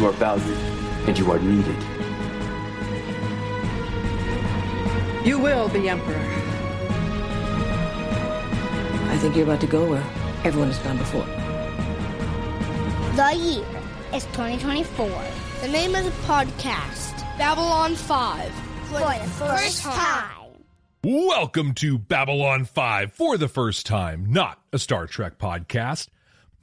You are valued, and you are needed. You will be Emperor. I think you're about to go where everyone has gone before. The year is 2024. The name of the podcast, Babylon 5. For the first time. Welcome to Babylon 5 for the first time, not a Star Trek podcast.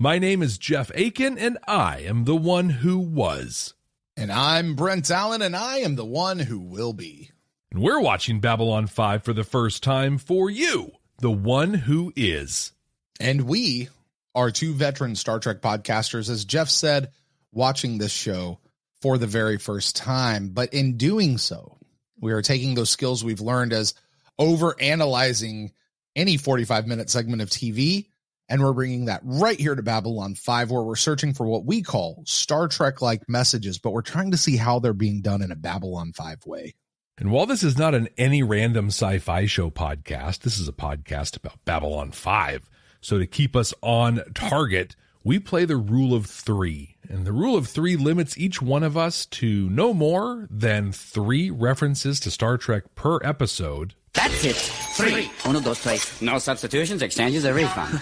My name is Jeff Akin, and I am the one who was. And I'm Brent Allen, and I am the one who will be. And we're watching Babylon 5 for the first time for you, the one who is. And we are two veteran Star Trek podcasters, as Jeff said, watching this show for the very first time. But in doing so, we are taking those skills we've learned as over-analyzing any 45-minute segment of TV, and we're bringing that right here to Babylon 5, where we're searching for what we call Star Trek-like messages, but we're trying to see how they're being done in a Babylon 5 way. And while this is not an any random sci-fi show podcast, this is a podcast about Babylon 5. So to keep us on target, we play the rule of 3. And the rule of 3 limits each one of us to no more than 3 references to Star Trek per episode. That's it. 3. 1, 2, 3. No substitutions, exchanges, a refund.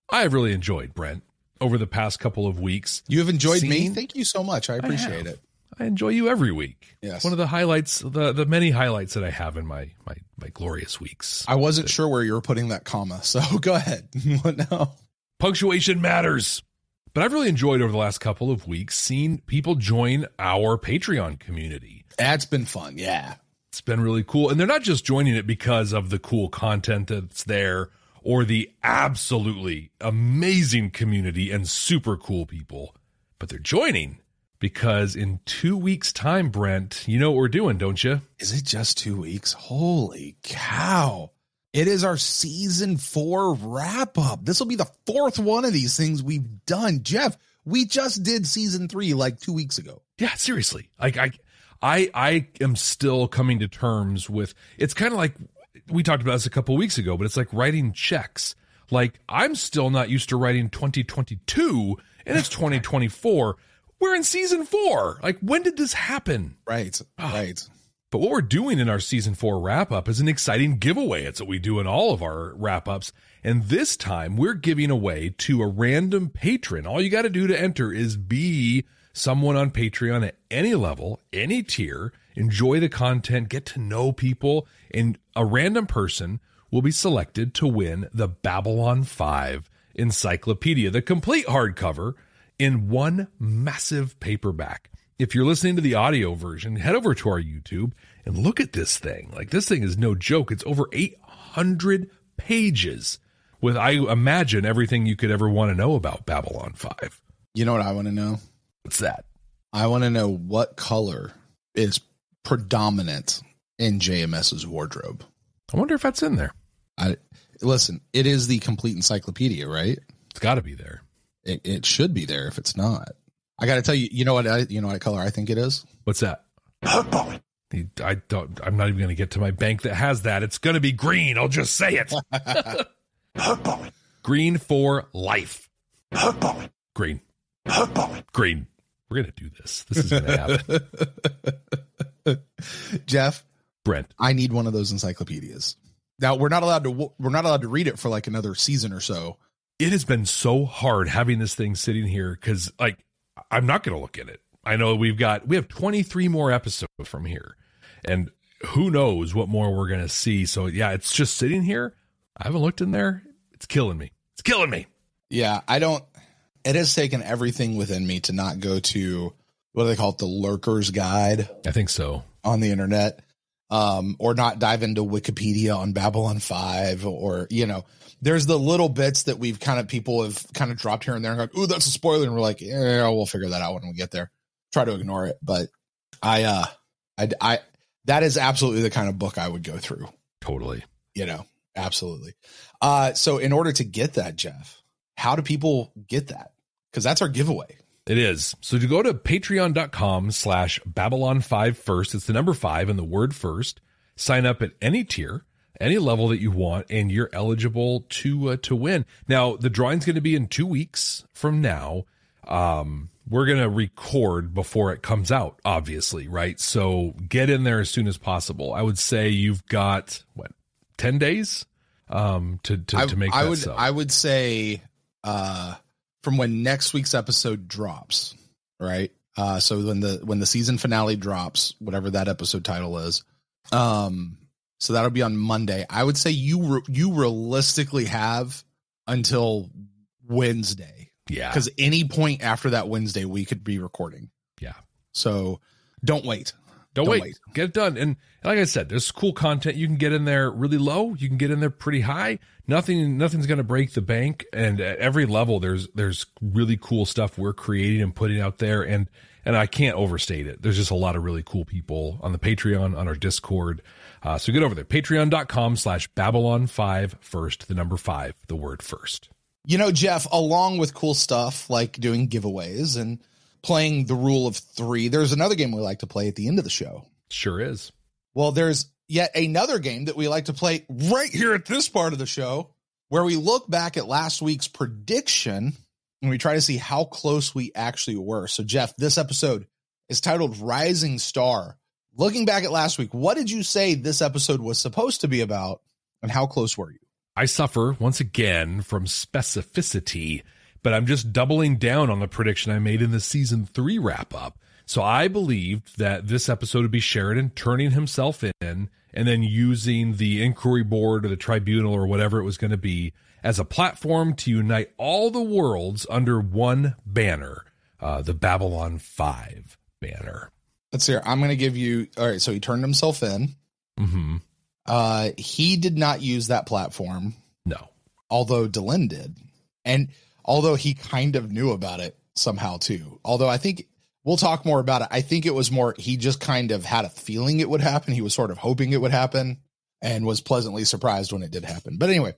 I have really enjoyed, Brent, over the past couple of weeks. You have enjoyed me? Thank you so much. I appreciate it. I enjoy you every week. Yes. One of the highlights, the many highlights that I have in my glorious weeks. I wasn't sure where you were putting that comma, so go ahead. No. Punctuation matters. But I've really enjoyed over the last couple of weeks seeing people join our Patreon community. That's been fun, yeah. It's been really cool. And they're not just joining it because of the cool content that's there or the absolutely amazing community and super cool people, but they're joining because in 2 weeks' time, Brent, you know what we're doing, don't you? Is it just 2 weeks? Holy cow. It is our season 4 wrap up. This will be the 4th one of these things we've done. Jeff, we just did season 3 like 2 weeks ago. Yeah, seriously. I am still coming to terms with, it's kind of like, we talked about this a couple of weeks ago, but it's like writing checks. Like, I'm still not used to writing 2022 and it's 2024. We're in season 4. Like, when did this happen? Right. But what we're doing in our season 4 wrap up is an exciting giveaway. It's what we do in all of our wrap ups. And this time we're giving away to a random patron. All you got to do to enter is be someone on Patreon at any level, any tier, enjoy the content, get to know people, and a random person will be selected to win the Babylon 5 Encyclopedia, the complete hardcover in one massive paperback. If you're listening to the audio version, head over to our YouTube and look at this thing. Like, this thing is no joke. It's over 800 pages with, I imagine, everything you could ever want to know about Babylon 5. You know what I want to know? What's that? I want to know what color is predominant in JMS's wardrobe. I wonder if that's in there. Listen, it is the complete encyclopedia, right? It's got to be there. It should be there if it's not. I got to tell you, you know what color I think it is? What's that? Purple. I'm not even going to get to my bank that has that. It's going to be green. I'll just say it. Purple. Green for life. Purple. Green. Purple. Green. We're going to do this. This is going to happen. Jeff, Brent, I need one of those encyclopedias. Now we're not allowed to read it for like another season or so. It has been so hard having this thing sitting here because, like, I'm not going to look at it. I know we have 23 more episodes from here, and who knows what more we're going to see. So yeah, it's just sitting here. I haven't looked in there. It's killing me. It's killing me. Yeah, it has taken everything within me to not go to, what do they call it? The Lurker's Guide. I think so. On the internet, or not dive into Wikipedia on Babylon 5, or, there's the little bits that people have kind of dropped here and there and go, ooh, that's a spoiler. And we're like, yeah, we'll figure that out when we get there. Try to ignore it. But that is absolutely the kind of book I would go through. Totally. Absolutely. So in order to get that, Jeff, how do people get that? Because that's our giveaway. It is. So to go to patreon.com/Babylon5 first, it's the number 5 and the word first, sign up at any tier, any level that you want, and you're eligible to win. Now, the drawing's going to be in 2 weeks from now. we're going to record before it comes out, obviously, right? So get in there as soon as possible. I would say you've got, 10 days to make that so. I would say from when next week's episode drops, right? So when the season finale drops, whatever that episode title is, so that'll be on Monday. I would say you realistically have until Wednesday. Yeah. Because any point after that Wednesday, we could be recording. Yeah. So don't wait. Don't wait. Get it done. And like I said, there's cool content. You can get in there really low. You can get in there pretty high. Nothing's going to break the bank. And at every level, there's really cool stuff we're creating and putting out there. And I can't overstate it. There's just a lot of really cool people on the Patreon, on our Discord. So get over there. Patreon.com/Babylon5 first, the number 5, the word first. You know, Jeff, along with cool stuff like doing giveaways and playing the rule of 3, there's another game we like to play at the end of the show. Sure is. Well, there's yet another game that we like to play right here at this part of the show, where we look back at last week's prediction and we try to see how close we actually were. So, Jeff, this episode is titled Rising Star. Looking back at last week, what did you say this episode was supposed to be about, and how close were you? I suffer once again from specificity, but I'm just doubling down on the prediction I made in the season 3 wrap up. So I believed that this episode would be Sheridan turning himself in and then using the inquiry board or the tribunal or whatever it was going to be as a platform to unite all the worlds under one banner, the Babylon 5 banner. Let's see here. I'm going to give you. All right. So he turned himself in. Mm-hmm. He did not use that platform. No. Although Delenn did. And although he kind of knew about it somehow too. Although I think we'll talk more about it. I think it was more, he just kind of had a feeling it would happen. He was sort of hoping it would happen and was pleasantly surprised when it did happen. But anyway,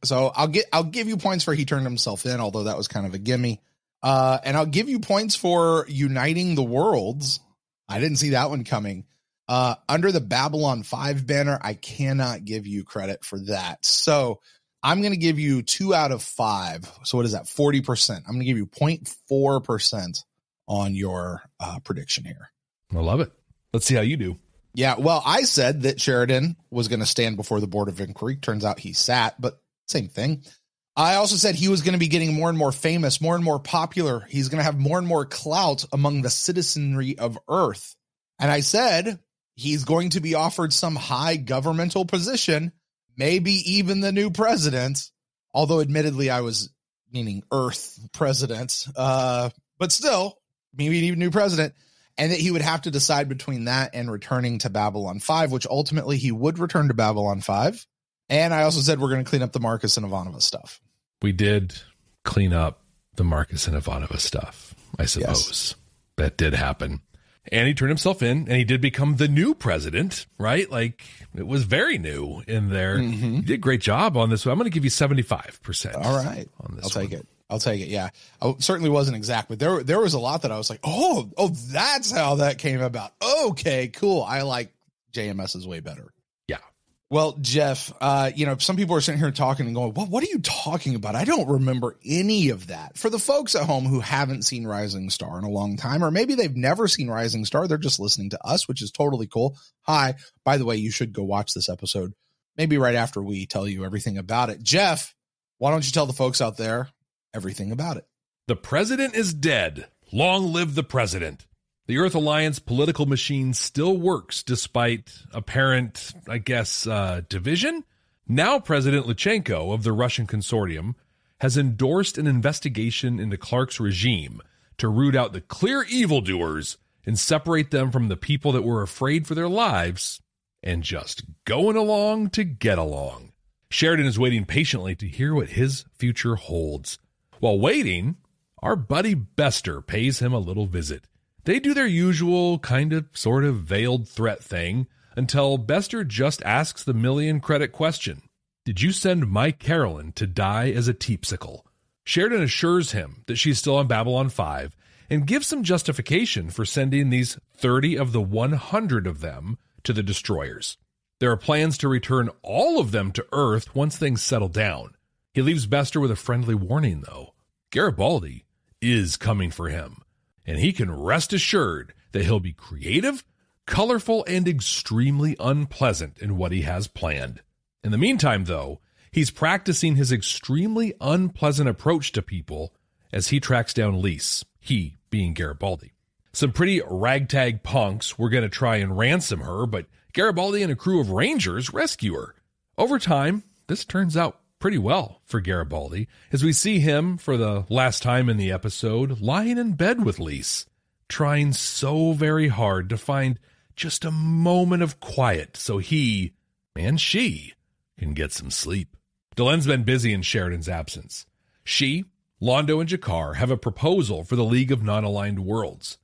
so I'll give you points for he turned himself in, although that was kind of a gimme. And I'll give you points for uniting the worlds. I didn't see that one coming. Under the Babylon 5 banner, I cannot give you credit for that. So I'm going to give you 2 out of 5. So what is that? 40%. I'm going to give you 0.4% on your prediction here. I love it. Let's see how you do. Yeah. Well, I said that Sheridan was going to stand before the Board of Inquiry. Turns out he sat, but same thing. I also said he was going to be getting more and more famous, more and more popular. He's going to have more and more clout among the citizenry of Earth. And I said he's going to be offered some high governmental position, maybe even the new president, although admittedly I was meaning Earth president, but still maybe even new president, and that he would have to decide between that and returning to Babylon 5, which ultimately he would return to Babylon 5. And I also said we're going to clean up the Marcus and Ivanova stuff. We did clean up the Marcus and Ivanova stuff, I suppose. Yes. That did happen. And he turned himself in, and he did become the new president, right? Like, it was very new in there. Mm-hmm. You did a great job on this one. I'm going to give you 75%. All right. On this I'll take it. Yeah. I certainly wasn't exact, but there was a lot that I was like, oh, that's how that came about. Okay, cool. I like JMS's way better. Yeah. Well, Jeff, some people are sitting here talking and going, what are you talking about? I don't remember any of that. For the folks at home who haven't seen Rising Star in a long time, or maybe they've never seen Rising Star, they're just listening to us, which is totally cool. Hi, by the way, you should go watch this episode, maybe right after we tell you everything about it. Jeff, why don't you tell the folks out there everything about it? The president is dead. Long live the president. The Earth Alliance political machine still works despite apparent, division. Now President Lutsenko of the Russian consortium has endorsed an investigation into Clark's regime to root out the clear evildoers and separate them from the people that were afraid for their lives and just going along to get along. Sheridan is waiting patiently to hear what his future holds. While waiting, our buddy Bester pays him a little visit. They do their usual sort of veiled threat thing until Bester just asks the million-credit question. Did you send my Carolyn to die as a teepsicle? Sheridan assures him that she's still on Babylon 5 and gives some justification for sending these 30 of the 100 of them to the destroyers. There are plans to return all of them to Earth once things settle down. He leaves Bester with a friendly warning, though. Garibaldi is coming for him. and he can rest assured that he'll be creative, colorful, and extremely unpleasant in what he has planned. In the meantime, though, he's practicing his extremely unpleasant approach to people as he tracks down Lise, he being Garibaldi. Some pretty ragtag punks were going to try and ransom her, but Garibaldi and a crew of Rangers rescue her. Over time, this turns out pretty well for Garibaldi, as we see him, for the last time in the episode, lying in bed with Lise, trying so very hard to find just a moment of quiet so he and she can get some sleep. Delen's been busy in Sheridan's absence. She, Londo, and G'Kar have a proposal for the League of Non-Aligned Worlds.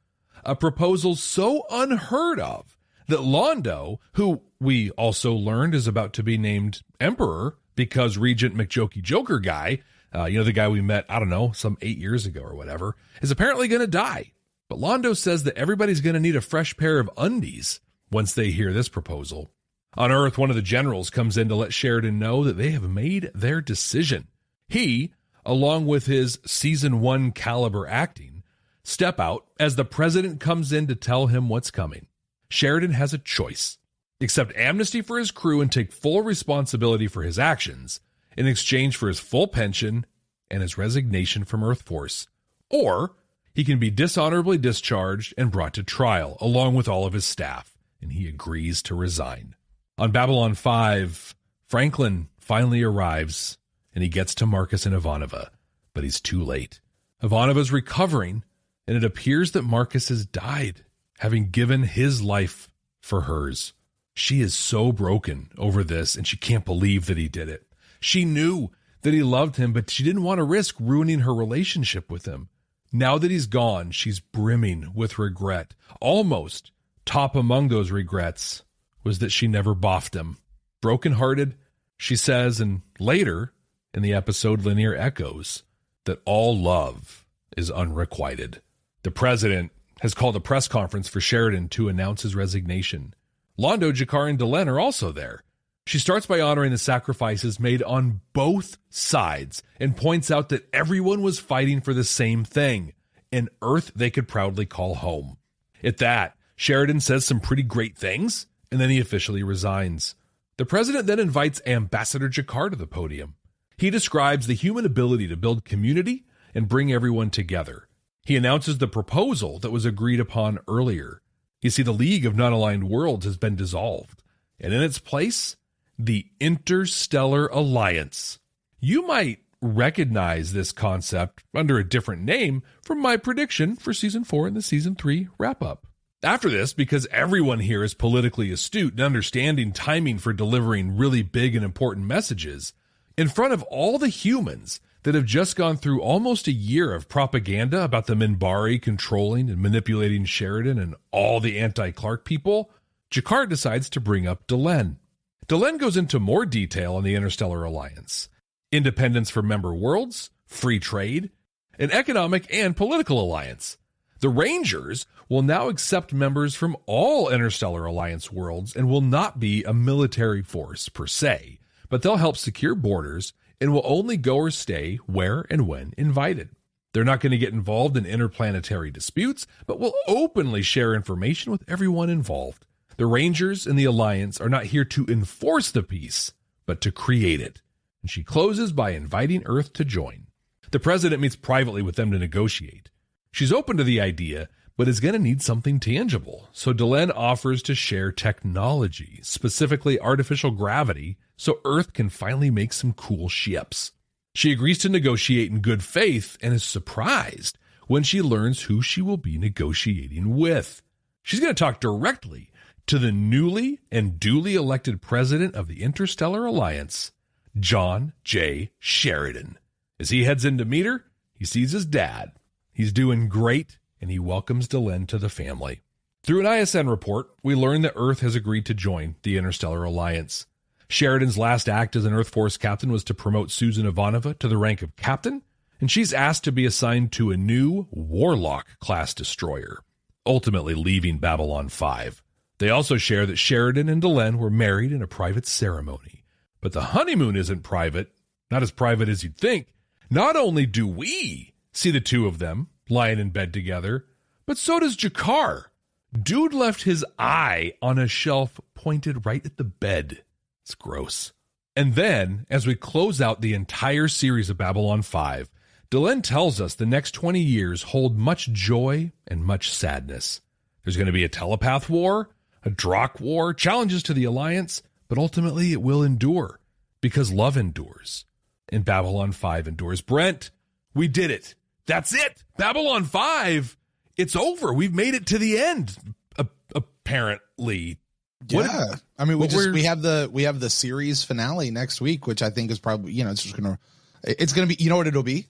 A proposal so unheard of that Londo, who we also learned is about to be named Emperor because Regent McJokey Joker guy, the guy we met, some 8 years ago or whatever, is apparently going to die. But Londo says that everybody's going to need a fresh pair of undies once they hear this proposal. On Earth, one of the generals comes in to let Sheridan know that they have made their decision. He, along with his season 1 caliber acting, step out as the president comes in to tell him what's coming. Sheridan has a choice: accept amnesty for his crew and take full responsibility for his actions in exchange for his full pension and his resignation from Earth Force, or he can be dishonorably discharged and brought to trial along with all of his staff, and he agrees to resign. On Babylon 5, Franklin finally arrives, and he gets to Marcus and Ivanova, but he's too late. Ivanova's recovering, and it appears that Marcus has died, having given his life for hers. She is so broken over this, and she can't believe that he did it. She knew that he loved him, but she didn't want to risk ruining her relationship with him. Now that he's gone, she's brimming with regret. Almost top among those regrets was that she never boffed him. Brokenhearted, she says, and later in the episode, Linear echoes that all love is unrequited. The president has called a press conference for Sheridan to announce his resignation. Londo, G'Kar, and Delen are also there. She starts by honoring the sacrifices made on both sides and points out that everyone was fighting for the same thing, an Earth they could proudly call home. At that, Sheridan says some pretty great things, and then he officially resigns. The president then invites Ambassador G'Kar to the podium. He describes the human ability to build community and bring everyone together. He announces the proposal that was agreed upon earlier. You see, the League of Non-Aligned Worlds has been dissolved, and in its place, the Interstellar Alliance. You might recognize this concept under a different name from my prediction for Season 4 and the Season 3 wrap-up. After this, because everyone here is politically astute and understanding timing for delivering really big and important messages, in front of all the humans that have just gone through almost a year of propaganda about the Minbari controlling and manipulating Sheridan and all the anti-Clark people, G'Kar decides to bring up Delen. Delen goes into more detail on the Interstellar Alliance, independence for member worlds, free trade, an economic and political alliance. The Rangers will now accept members from all Interstellar Alliance worlds and will not be a military force per se, but they'll help secure borders and will only go or stay where and when invited. They're not going to get involved in interplanetary disputes, but will openly share information with everyone involved. The Rangers and the Alliance are not here to enforce the peace, but to create it. And she closes by inviting Earth to join. The president meets privately with them to negotiate. She's open to the idea, but is going to need something tangible. So Delen offers to share technology, specifically artificial gravity, so Earth can finally make some cool ships. She agrees to negotiate in good faith and is surprised when she learns who she will be negotiating with. She's going to talk directly to the newly and duly elected president of the Interstellar Alliance, John J. Sheridan. As he heads in to meet her, he sees his dad. He's doing great, and he welcomes Delen to the family. Through an ISN report, we learn that Earth has agreed to join the Interstellar Alliance. Sheridan's last act as an Earth Force captain was to promote Susan Ivanova to the rank of captain, and she's asked to be assigned to a new Warlock-class destroyer, ultimately leaving Babylon 5. They also share that Sheridan and Delen were married in a private ceremony. But the honeymoon isn't private, not as private as you'd think. Not only do we see the two of them lying in bed together, But so does Jakar. Dude left his eye on a shelf pointed right at the bed. It's gross. And then, as we close out the entire series of Babylon 5, Delenn tells us the next 20 years hold much joy and much sadness. There's going to be a telepath war, a Drock war, challenges to the Alliance, but ultimately it will endure because love endures. And Babylon 5 endures. Brent, we did it. That's it. Babylon 5, it's over. We've made it to the end, apparently. Yeah. I mean, we have the series finale next week, which I think is probably, it's going to be, you know what it'll be?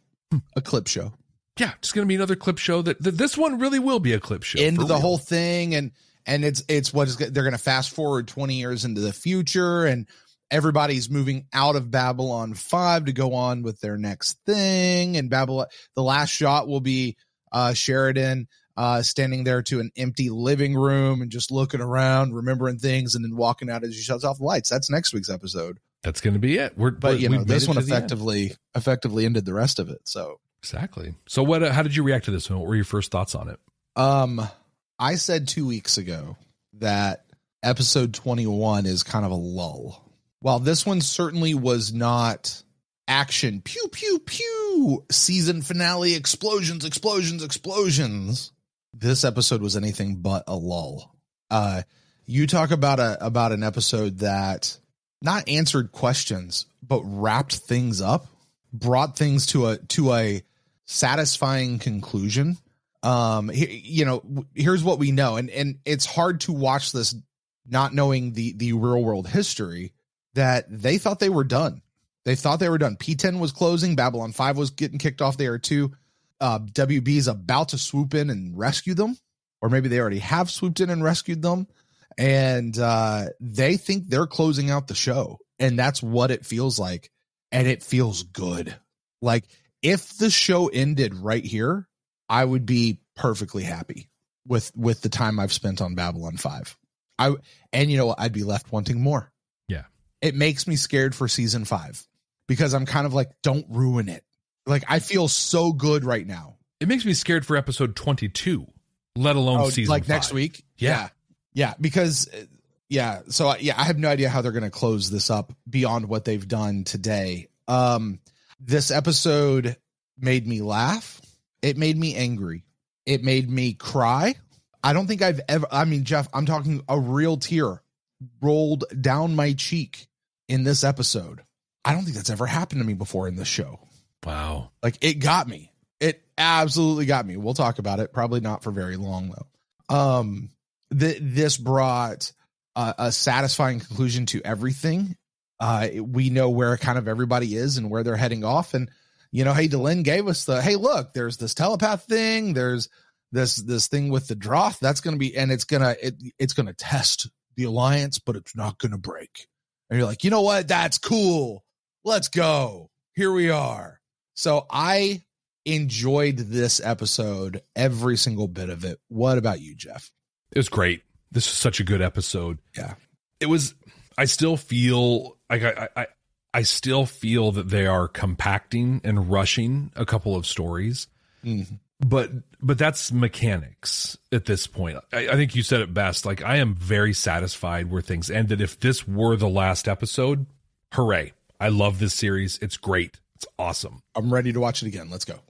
A clip show. Yeah, it's going to be another clip show that this one really will be a clip show. Into the whole thing. And it's what is, they're going to fast forward 20 years into the future, and everybody's moving out of Babylon 5 to go on with their next thing. And the last shot will be Sheridan standing there to an empty living room and just looking around, remembering things, and then walking out as he shuts off the lights. That's next week's episode. That's going to be it. This one effectively ended the rest of it. So exactly. So how did you react to this one? What were your first thoughts on it? I said 2 weeks ago that episode 21 is kind of a lull. While this one certainly was not action, pew, pew, pew, season finale, explosions, this episode was anything but a lull. You talk about an episode that not answered questions, but wrapped things up, brought things to a satisfying conclusion. Here's what we know. And it's hard to watch this not knowing the real world history, that they thought they were done. They thought they were done. P10 was closing. Babylon 5 was getting kicked off there too. WB is about to swoop in and rescue them, or maybe they already have swooped in and rescued them. And they think they're closing out the show. And that's what it feels like. And it feels good. Like, if the show ended right here, I would be perfectly happy with the time I've spent on Babylon 5. I'd be left wanting more. Yeah. It makes me scared for season 5 because I'm kind of like, don't ruin it. Like, I feel so good right now. It makes me scared for episode 22, let alone season 5. Next week. Yeah. Because I have no idea how they're going to close this up beyond what they've done today. This episode made me laugh. It made me angry. It made me cry. I don't think Jeff, I'm talking a real tear rolled down my cheek in this episode. I don't think that's ever happened to me before in this show. Wow. Like, it got me. It absolutely got me. We'll talk about it. Probably not for very long though. This brought a satisfying conclusion to everything. We know where kind of everybody is and where they're heading off. And, hey, Delenn gave us hey, look, there's this telepath thing. There's this thing with the Droth. That's going to be, and it's going to test the Alliance, but it's not going to break. And you're like, you know what? That's cool. Let's go. Here we are. So I enjoyed this episode, every single bit of it. What about you, Jeff? It was great. This is such a good episode. Yeah. It was, I still feel like I still feel that they are compacting and rushing a couple of stories, but that's mechanics at this point. I think you said it best. Like, I am very satisfied where things ended. If this were the last episode, hooray. I love this series. It's great. It's awesome. I'm ready to watch it again. Let's go.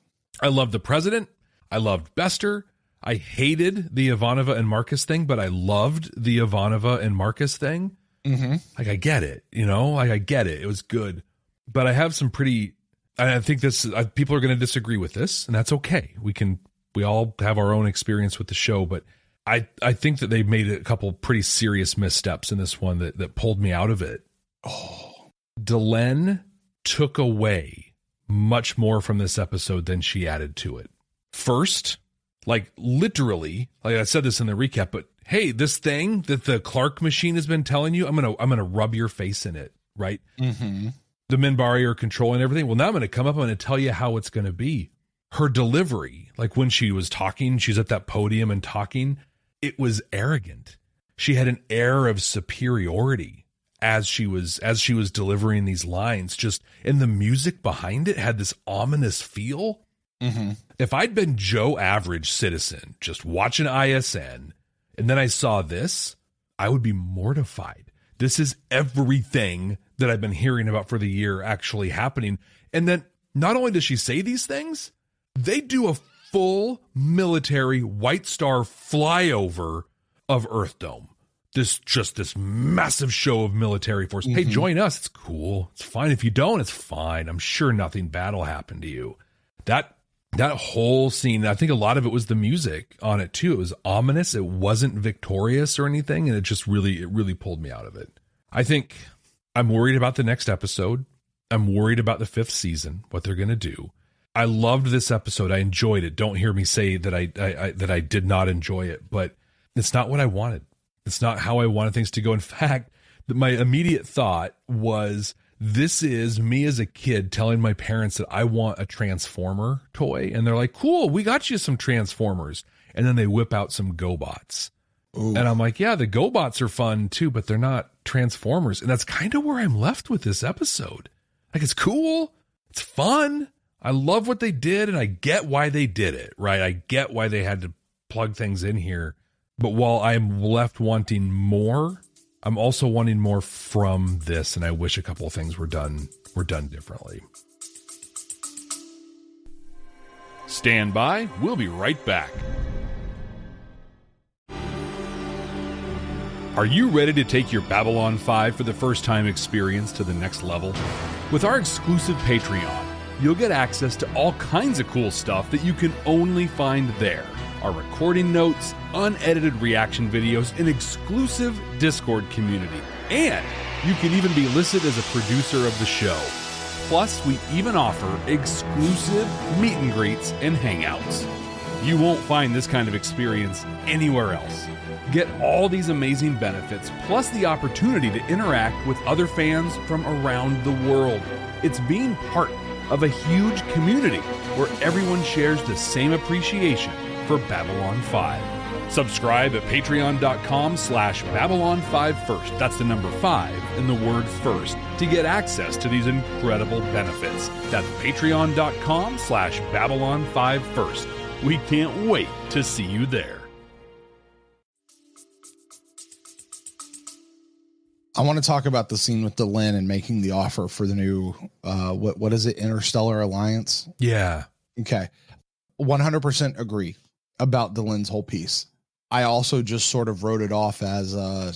I loved the President. I loved Bester. I hated the Ivanova and Marcus thing, but I loved the Ivanova and Marcus thing. Mm-hmm. Like, I get it, I get it. It was good, but I have some I think people are going to disagree with this, and that's okay. We all have our own experience with the show, but I think that they made a couple pretty serious missteps in this one that pulled me out of it. Oh, Delenn took away much more from this episode than she added to it. First, like, literally, like I said this in the recap, but hey, this thing that the Clark machine has been telling you, I'm gonna rub your face in it, right? Mm-hmm. The Minbari are controlling everything. Well, now I'm going to come up, I'm going to tell you how it's going to be. Her delivery, like when she was talking, she's at that podium and talking, it was arrogant. She had an air of superiority as she was delivering these lines, and the music behind it had this ominous feel. Mm-hmm. If I'd been Joe Average Citizen, just watching ISN, and then I saw this, I would be mortified. This is everything that I've been hearing about for the year actually happening. And then not only does she say these things, they do a full military White Star flyover of Earth Dome. This massive show of military force. Hey, join us. It's cool. It's fine. If you don't, it's fine. I'm sure nothing bad will happen to you. That whole scene, I think a lot of it was the music on it too. It was ominous. It wasn't victorious or anything. And it really pulled me out of it. I think I'm worried about the next episode. I'm worried about the 5th season, what they're going to do. I loved this episode. I enjoyed it. Don't hear me say that I did not enjoy it, but it's not what I wanted. It's not how I wanted things to go. In fact, my immediate thought was, this is me as a kid telling my parents that I want a Transformer toy. And they're like, cool, we got you some Transformers. And then they whip out some GoBots. Ooh. And I'm like, yeah, the GoBots are fun too, but they're not Transformers. And that's kind of where I'm left with this episode. Like, it's cool. It's fun. I love what they did. And I get why they did it, right? I get why they had to plug things in here. But while I'm left wanting more, I'm also wanting more from this, and I wish a couple of things were done differently. Stand by. We'll be right back. Are you ready to take your Babylon 5 for the first time experience to the next level? With our exclusive Patreon, you'll get access to all kinds of cool stuff that you can only find there. Our recording notes, unedited reaction videos, an exclusive Discord community. And you can even be listed as a producer of the show. Plus, we even offer exclusive meet and greets and hangouts. You won't find this kind of experience anywhere else. Get all these amazing benefits, plus the opportunity to interact with other fans from around the world. It's being part of a huge community where everyone shares the same appreciation for Babylon 5. Subscribe at patreon.com/Babylon5First. That's the number 5 and the word first to get access to these incredible benefits. That's patreon.com/Babylon5First. We can't wait to see you there. I want to talk about the scene with Delenn and making the offer for the new, what is it? Interstellar Alliance. Yeah. Okay. 100% agree about Delenn's whole piece. I also just sort of wrote it off as I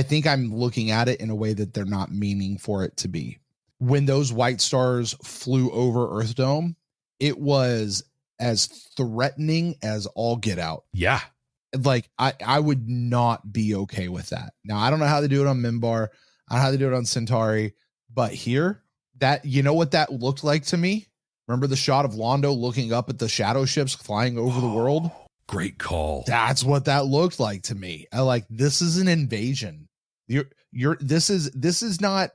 think I'm looking at it in a way that they're not meaning for it to be. When those White Stars flew over Earth Dome, it was as threatening as all get out. Yeah. Like I would not be okay with that. Now, I don't know how they do it on Minbar. I don't know how they do it on Centauri, but here, that, you know what that looked like to me? Remember the shot of Londo looking up at the shadow ships flying over the world? Great call. That's what that looked like to me. I like, this is an invasion. This is not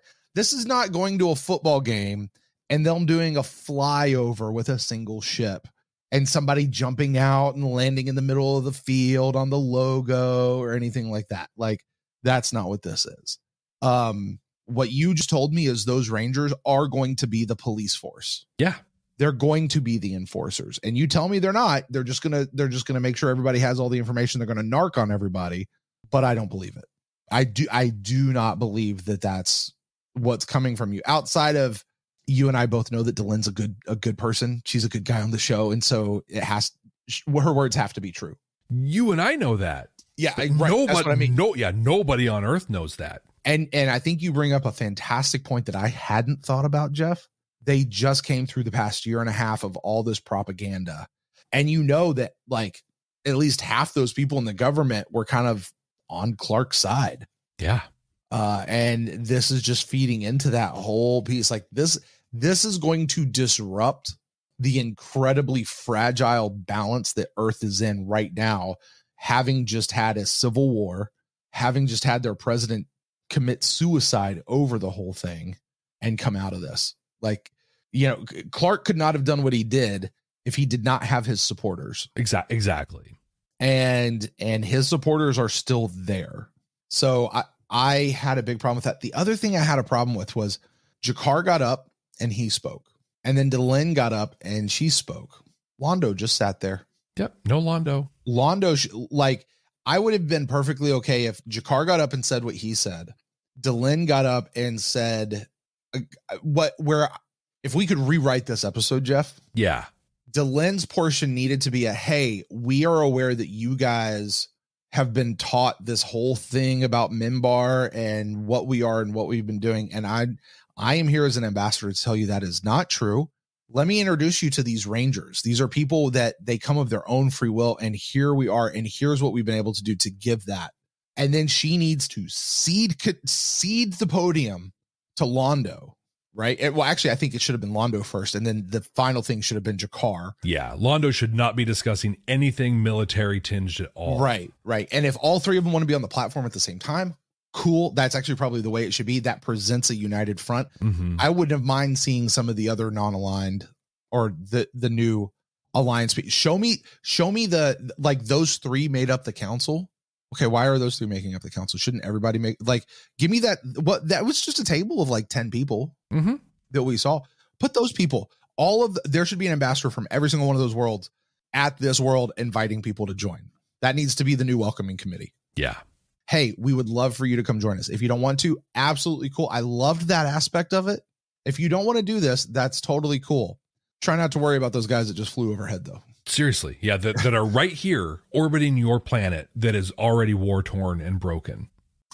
going to a football game and them doing a flyover with a single ship and somebody jumping out and landing in the middle of the field on the logo or anything like that. Like, that's not what this is. What you just told me is those Rangers are going to be the police force. Yeah. They're going to be the enforcers. And you tell me they're not. They're just going to make sure everybody has all the information. They're going to narc on everybody, but I don't believe it. I do not believe that that's what's coming from you. Outside of, you and I both know that Delenn's a good person. She's a good guy on the show. And so her words have to be true. You and I know that. Yeah. Right. Nobody, that's what I mean. Nobody on earth knows that. And I think you bring up a fantastic point that I hadn't thought about, Jeff. They just came through the past year and a half of all this propaganda. And you know that, like, at least half those people in the government were kind of on Clark's side. Yeah. And this is just feeding into that whole piece. Like, this is going to disrupt the incredibly fragile balance that Earth is in right now, having just had a civil war, having just had their president commit suicide over the whole thing and come out of this. Like, you know, Clark could not have done what he did if he did not have his supporters. Exactly. And his supporters are still there. So I had a big problem with that. The other thing I had a problem with was Jakar got up and he spoke. And then Delenn got up and she spoke. Londo just sat there. Yep. No Londo. Londo, I would have been perfectly okay if Jakar got up and said what he said. Delenn got up and said if we could rewrite this episode, Jeff. Yeah. Delenn's portion needed to be hey, we are aware that you guys have been taught this whole thing about Minbar and what we are and what we've been doing. And I am here as an ambassador to tell you that is not true. Let me introduce you to these Rangers. These are people that they come of their own free will. And here we are. And here's what we've been able to do to give that. And then she needs to cede the podium to Londo, right? Well, actually, I think it should have been Londo first. And then the final thing should have been Jakar. Yeah. Londo should not be discussing anything military tinged at all. Right. And if all three of them want to be on the platform at the same time, cool. That's actually probably the way it should be. That presents a united front. Mm-hmm. I wouldn't have mind seeing some of the other non-aligned or the new alliance. Show me those three made up the council. Okay, why are those three making up the council? Shouldn't everybody give me that? That was just a table of 10 people that we saw. Put those people, there should be an ambassador from every single one of those worlds at this world inviting people to join. That needs to be the new welcoming committee. Yeah. Hey, we would love for you to come join us. If you don't want to, absolutely cool. I loved that aspect of it. If you don't want to do this, that's totally cool. Try not to worry about those guys that just flew overhead, though. Seriously. Yeah. That are right here orbiting your planet that is already war torn and broken.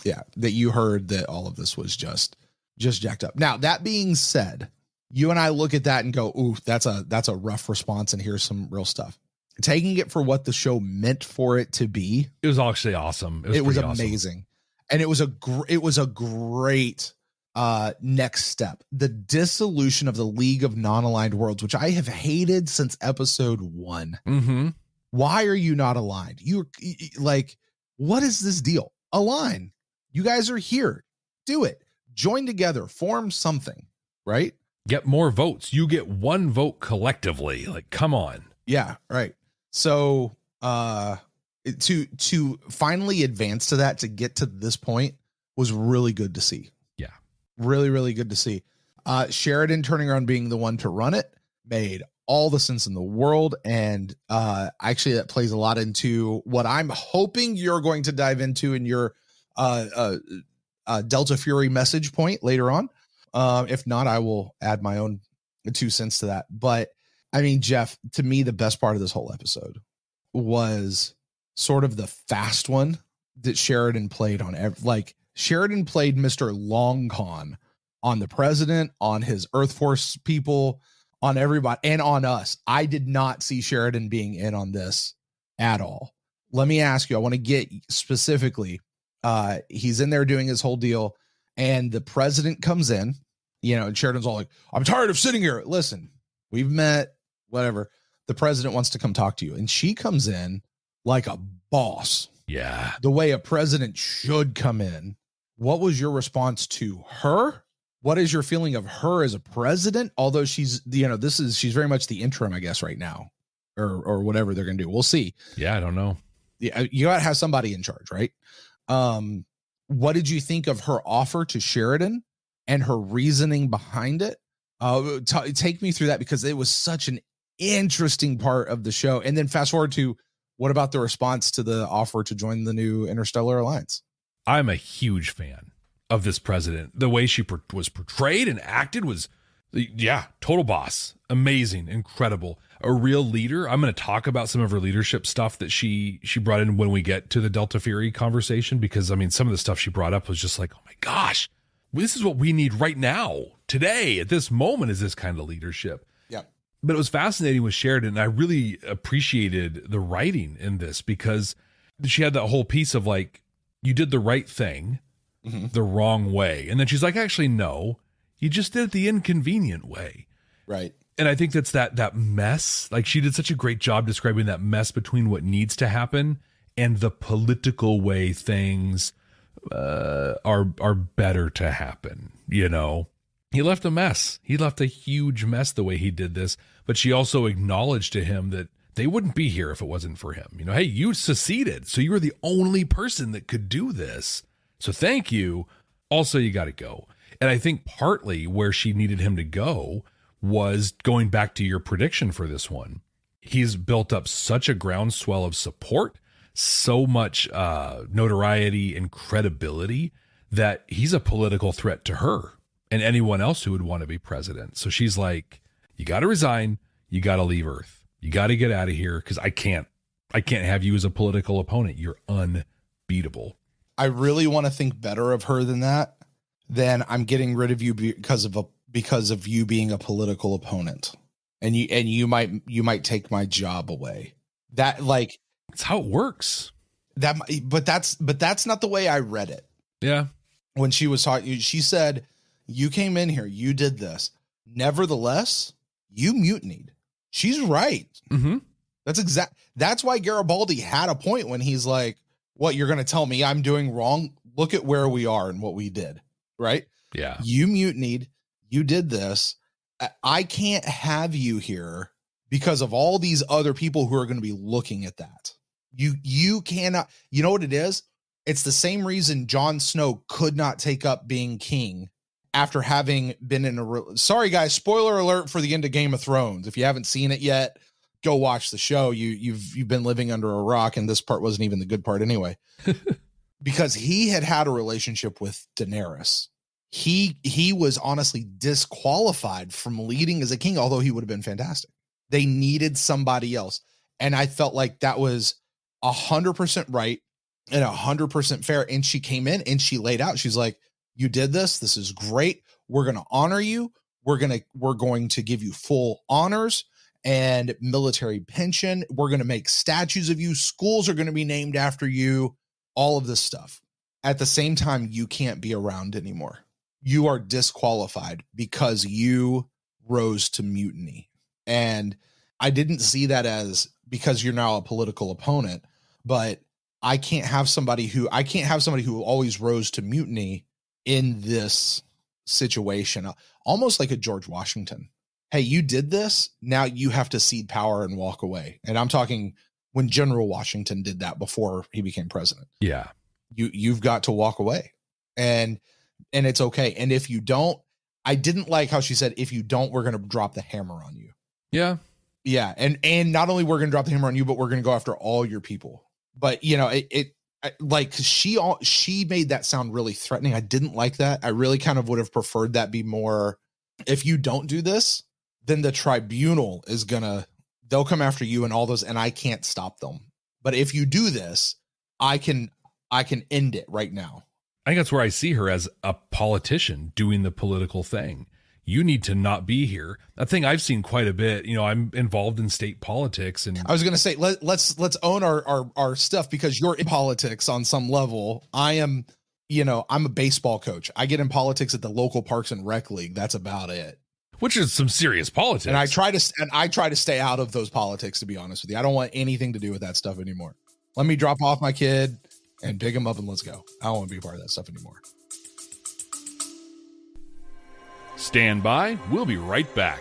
Yeah. That you heard that all of this was just jacked up. Now, that being said, you and I look at that and go, ooh, that's a rough response. And here's some real stuff. Taking it for what the show meant for it to be. It was actually awesome. It was amazing. Awesome. And it was a great next step. The dissolution of the League of Non-Aligned Worlds, which I have hated since episode 1. Mm-hmm. Why are you not aligned? You're what is this deal? Align. You guys are here. Do it. Join together. Form something, right? Get more votes. You get one vote collectively. Come on. Yeah, right. So to finally advance to that, to get to this point was really good to see. Yeah. Really, really good to see. Sheridan turning around being the one to run it made all the sense in the world. And actually that plays a lot into what I'm hoping you're going to dive into in your Delta Fury message point later on. If not, I will add my own 2 cents to that. But I mean, Jeff, to me, the best part of this whole episode was sort of the fast one that Sheridan played on. Sheridan played Mr. Long Con on the president, on his Earth Force people, on everybody, and on us. I did not see Sheridan being in on this at all. Let me ask you, I want to get specifically, he's in there doing his whole deal, and the president comes in, and Sheridan's all like, I'm tired of sitting here. Listen, we've met. Whatever. The president wants to come talk to you. And she comes in like a boss. Yeah. The way a president should come in. What was your response to her? What is your feeling of her as a president? Although she's, she's very much the interim, I guess, right now, or whatever they're going to do. We'll see. Yeah. I don't know. Yeah. You got to have somebody in charge, right? What did you think of her offer to Sheridan and her reasoning behind it? Take me through that, because it was such an interesting part of the show. And then fast forward to, what about the response to the offer to join the new Interstellar Alliance? I'm a huge fan of this president. The way she was portrayed and acted was, total boss. Amazing, incredible, a real leader. I'm going to talk about some of her leadership stuff that she brought in when we get to the Delta Fury conversation, because I mean, some of the stuff she brought up was just like, oh my gosh, this is what we need right now, today, at this moment, is this kind of leadership. Yeah. But it was fascinating with Sheridan. And I really appreciated the writing in this, because she had that whole piece of you did the right thing the wrong way. And then she's like, actually, no, you just did it the inconvenient way. Right. And I think that's that mess. She did such a great job describing that mess between what needs to happen and the political way things are better to happen. He left a mess. He left a huge mess the way he did this. But she also acknowledged to him that they wouldn't be here if it wasn't for him. Hey, you seceded, so you were the only person that could do this. So thank you. Also, you got to go. And I think partly where she needed him to go was going back to your prediction for this one. He's built up such a groundswell of support, so much notoriety and credibility that he's a political threat to her and anyone else who would want to be president. So she's like, you got to resign. You got to leave Earth. You got to get out of here because I can't have you as a political opponent. You're unbeatable. I really want to think better of her than that. Then I'm getting rid of you because of you being a political opponent. And you might take my job away. That like it's how it works. But that's not the way I read it. Yeah. When she was talking, she said, you came in here, you did this. Nevertheless, you mutinied. She's right. Mm-hmm. That's why Garibaldi had a point when he's like, what, you're going to tell me I'm doing wrong? Look at where we are and what we did. Right. Yeah. You mutinied. You did this. I can't have you here because of all these other people who are going to be looking at that. You cannot, you know what it is? It's the same reason Jon Snow could not take up being king after having been in sorry guys, spoiler alert for the end of Game of Thrones. If you haven't seen it yet, go watch the show. You've been living under a rock, and this part wasn't even the good part anyway. Because he had a relationship with Daenerys. He was honestly disqualified from leading as a king, although he would have been fantastic. They needed somebody else. And I felt like that was 100% right and 100% fair. And she came in and she laid out, she's like, you did this. This is great. We're going to honor you. We're going to give you full honors and military pension. We're going to make statues of you. Schools are going to be named after you. All of this stuff. At the same time, you can't be around anymore. You are disqualified because you rose to mutiny. And I didn't see that as because you're now a political opponent, but I can't have somebody who always rose to mutiny in this situation, almost like a George Washington. Hey, you did this. Now you have to cede power and walk away. And I'm talking when General Washington did that before he became president. Yeah. You've got to walk away and it's okay. And if you don't, I didn't like how she said, if you don't, we're going to drop the hammer on you. Yeah. Yeah. And not only we're going to drop the hammer on you, but we're going to go after all your people. But you know, like she made that sound really threatening. I didn't like that. I really kind of would have preferred that be more, if you don't do this, then the tribunal is they'll come after you and all those, and I can't stop them. But if you do this, I can end it right now. I think that's where I see her as a politician doing the political thing. You need to not be here. A thing I've seen quite a bit. You know, I'm involved in state politics, and I was going to say let's own our stuff because you're in politics on some level. I'm a baseball coach. I get in politics at the local Parks and Rec League. That's about it. Which is some serious politics. And I try to stay out of those politics, to be honest with you. I don't want anything to do with that stuff anymore. Let me drop off my kid and pick him up and let's go. I don't want to be a part of that stuff anymore. Stand by. We'll be right back.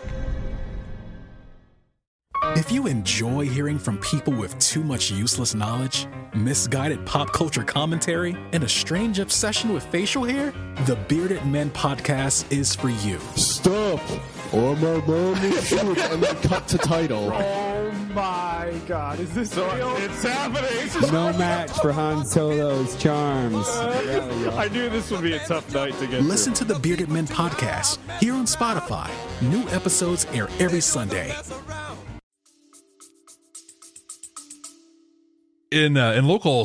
If you enjoy hearing from people with too much useless knowledge, misguided pop culture commentary, and a strange obsession with facial hair, the Bearded Men podcast is for you. Stop! Or my mom will shoot and then cut to title. Oh my god, is this real? It's happening! No match for Han Solo's charms. I knew this would be a tough night to get Listen to the Bearded Men podcast here on Spotify. New episodes air every Sunday. In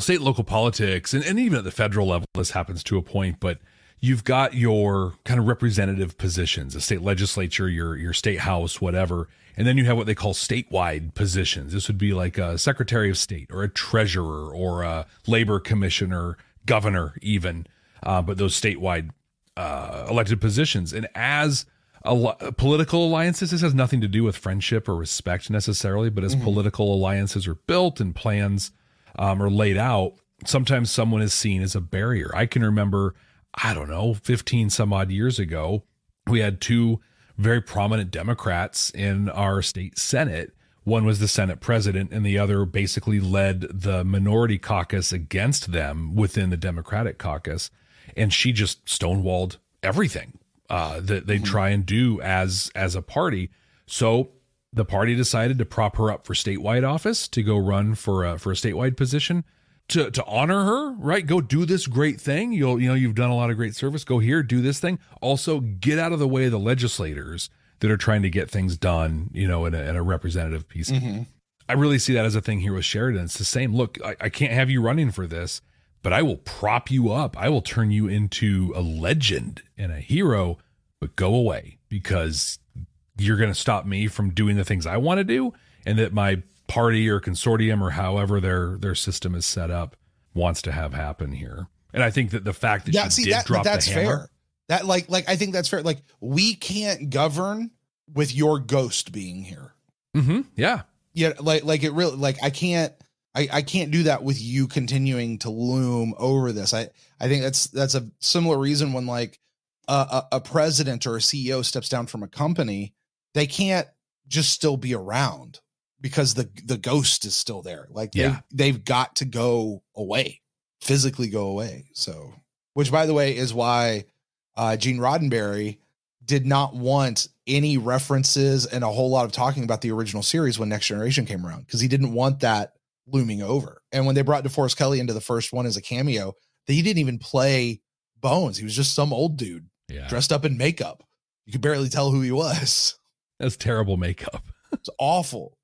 state local politics, and even at the federal level, this happens to a point, but you've got your kind of representative positions, the state legislature, your state house, whatever. And then you have what they call statewide positions. This would be like a secretary of state or a treasurer or a labor commissioner, governor even, but those statewide elected positions. And as political alliances, this has nothing to do with friendship or respect necessarily, but as political alliances are built and plans are laid out, sometimes someone is seen as a barrier. I can remember, 15 some odd years ago, we had two very prominent Democrats in our state Senate. One was the Senate president, and the other basically led the minority caucus against them within the Democratic caucus. And she just stonewalled everything that they try and do as a party. So the party decided to prop her up for statewide office, to go run for a statewide position, to honor her, right? Go do this great thing. You've done a lot of great service. Go here, do this thing. Also, get out of the way of the legislators that are trying to get things done, in a representative piece. Mm-hmm. I really see that as a thing here with Sheridan. It's the same. Look, I can't have you running for this, but I will prop you up. I will turn you into a legend and a hero, but go away, because you're going to stop me from doing the things I want to do, and that my party or consortium or however their system is set up wants to have happen here. And I think that the fact that she did drop the hammer, fair. That I think that's fair. Like, we can't govern with your ghost being here. Mm-hmm. Yeah. Yeah. Like it really, like, I can't do that with you continuing to loom over this. I think that's a similar reason when like a president or a CEO steps down from a company, they can't just still be around because the ghost is still there. Like, they've got to go away, physically go away. So, which, by the way, is why Gene Roddenberry did not want any references and a whole lot of talking about the original series when Next Generation came around, because he didn't want that looming over. And when they brought DeForest Kelley into the first one as a cameo, he didn't even play Bones. He was just some old dude dressed up in makeup. You could barely tell who he was. That's terrible makeup. It's awful.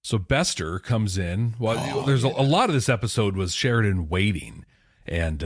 So Bester comes in. Well, there's a lot of this episode was Sheridan waiting. And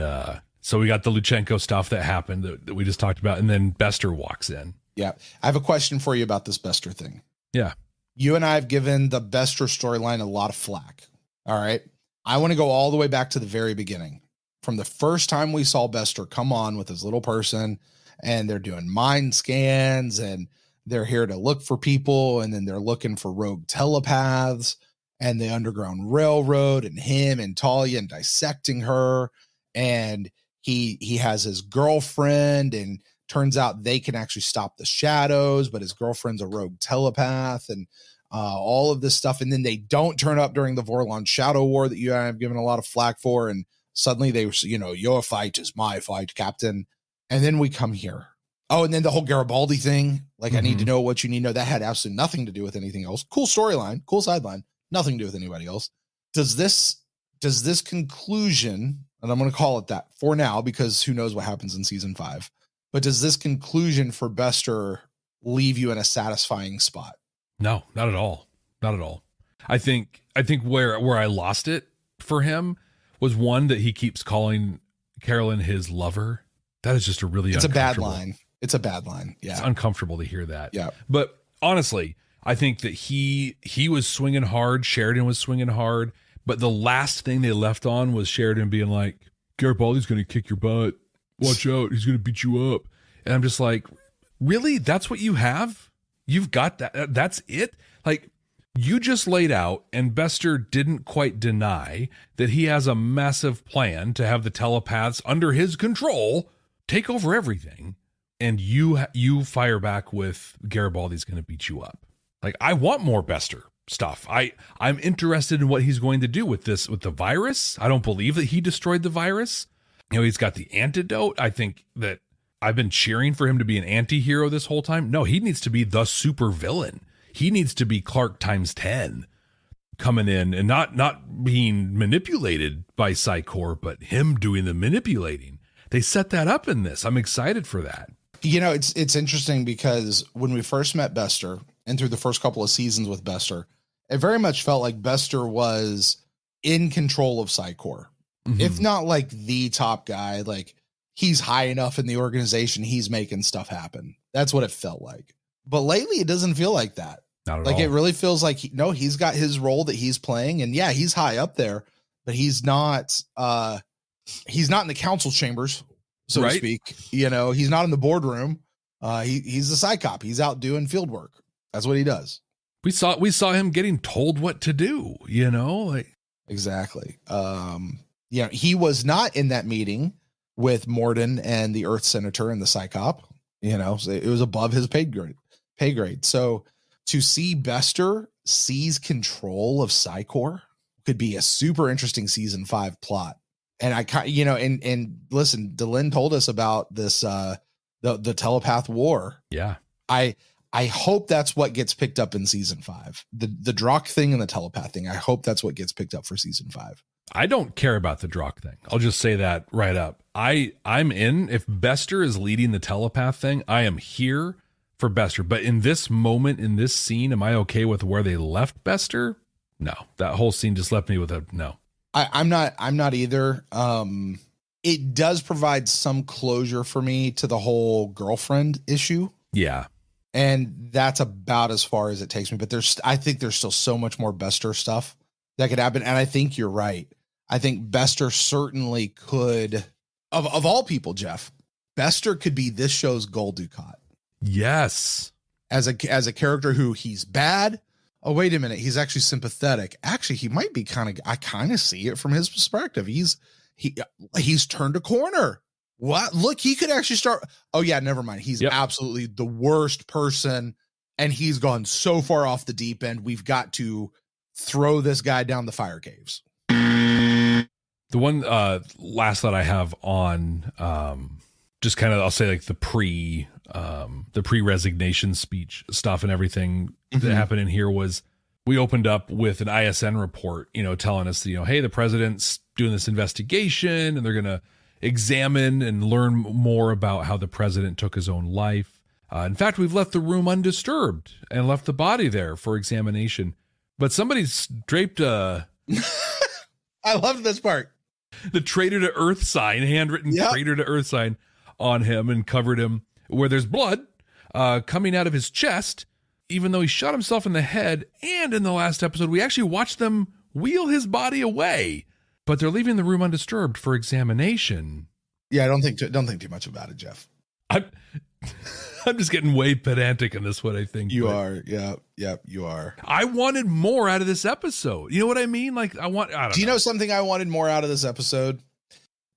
so we got the Luchenko stuff that happened that we just talked about. And then Bester walks in. Yeah. I have a question for you about this Bester thing. Yeah. You and I have given the Bester storyline a lot of flack. All right. I want to go all the way back to the very beginning. From the first time we saw Bester come on with his little person, and they're doing mind scans, and they're here to look for people, and then they're looking for rogue telepaths, and the Underground Railroad, and him and Talia, and dissecting her, and he has his girlfriend, and turns out they can actually stop the shadows, but his girlfriend's a rogue telepath, and all of this stuff. And then they don't turn up during the Vorlon Shadow War that you and I have given a lot of flack for, and suddenly they were, your fight is my fight, Captain. And then we come here. Oh, and then the whole Garibaldi thing. Like, I need to know what you need to know. That had absolutely nothing to do with anything else. Cool storyline, cool sideline, nothing to do with anybody else. Does this conclusion, and I'm going to call it that for now, because who knows what happens in season 5, but does this conclusion for Bester leave you in a satisfying spot? No, not at all. Not at all. I think where I lost it for him was one that he keeps calling Carolyn his lover. That is just it's a bad line. It's a bad line. Yeah. It's uncomfortable to hear that. Yeah. But honestly, I think that he was swinging hard. Sheridan was swinging hard. But the last thing they left on was Sheridan being like, Garibaldi's going to kick your butt. Watch out. He's going to beat you up. And I'm just like, really? That's what you have? You've got that? That's it? Like, you just laid out, and Bester didn't quite deny that he has a massive plan to have the telepaths under his control take over everything. And you fire back with Garibaldi's going to beat you up. Like, I want more Bester stuff. I'm interested in what he's going to do with the virus. I don't believe that he destroyed the virus. He's got the antidote. I think that I've been cheering for him to be an anti-hero this whole time. No, he needs to be the super villain. He needs to be Clark times 10 coming in and not being manipulated by Psy-Corps, but him doing the manipulating. They set that up in this. I'm excited for that. It's interesting because when we first met Bester and through the first couple of seasons with Bester, it very much felt like Bester was in control of Psy-Corps. Mm-hmm. If not like the top guy, like he's high enough in the organization, he's making stuff happen. That's what it felt like. But lately it doesn't feel like that. Not at all. It really feels like he's got his role that he's playing, and yeah, he's high up there, but he's not in the council chambers, so to speak. He's not in the boardroom. He's a psychop. He's out doing field work. That's what he does. We saw him getting told what to do, Exactly. He was not in that meeting with Morden and the Earth Senator and the Psychop. So it was above his pay grade. So to see Bester seize control of Psy-Corps could be a super interesting season 5 plot. And and listen, Delenn told us about this the telepath war. Yeah. I hope that's what gets picked up in season 5. The Drock thing and the telepath thing. I hope that's what gets picked up for season 5. I don't care about the Drock thing. I'll just say that right up. I'm in. If Bester is leading the telepath thing, I am here for Bester. But in this moment, in this scene, am I okay with where they left Bester? No. That whole scene just left me with a no. I'm not either. It does provide some closure for me to the whole girlfriend issue. Yeah. And that's about as far as it takes me. But I think there's still so much more Bester stuff that could happen. And I think you're right. I think Bester certainly could, of all people, Jeff, Bester could be this show's Gul Dukat. Yes. As a character who he's bad. Oh, wait a minute. He's actually sympathetic. Actually, he might be I kind of see it from his perspective. He's turned a corner. What? Look, he could actually start. Oh yeah, never mind. He's absolutely the worst person. And he's gone so far off the deep end. We've got to throw this guy down the fire caves. The one last that I have on just kind of, I'll say like the pre-resignation speech stuff and everything that happened in here was we opened up with an ISN report, telling us, hey, the president's doing this investigation and they're going to examine and learn more about how the president took his own life. In fact, we've left the room undisturbed and left the body there for examination. But somebody's draped I loved this part. The traitor to Earth sign, handwritten traitor to Earth sign on him and covered him where there's blood coming out of his chest, even though he shot himself in the head. And in the last episode, we actually watched them wheel his body away, but they're leaving the room undisturbed for examination. Yeah, don't think too much about it, Jeff. I'm just getting way pedantic in this one, I think. You are. Yeah, you are. I wanted more out of this episode. You know what I mean? Like Do you know something I wanted more out of this episode?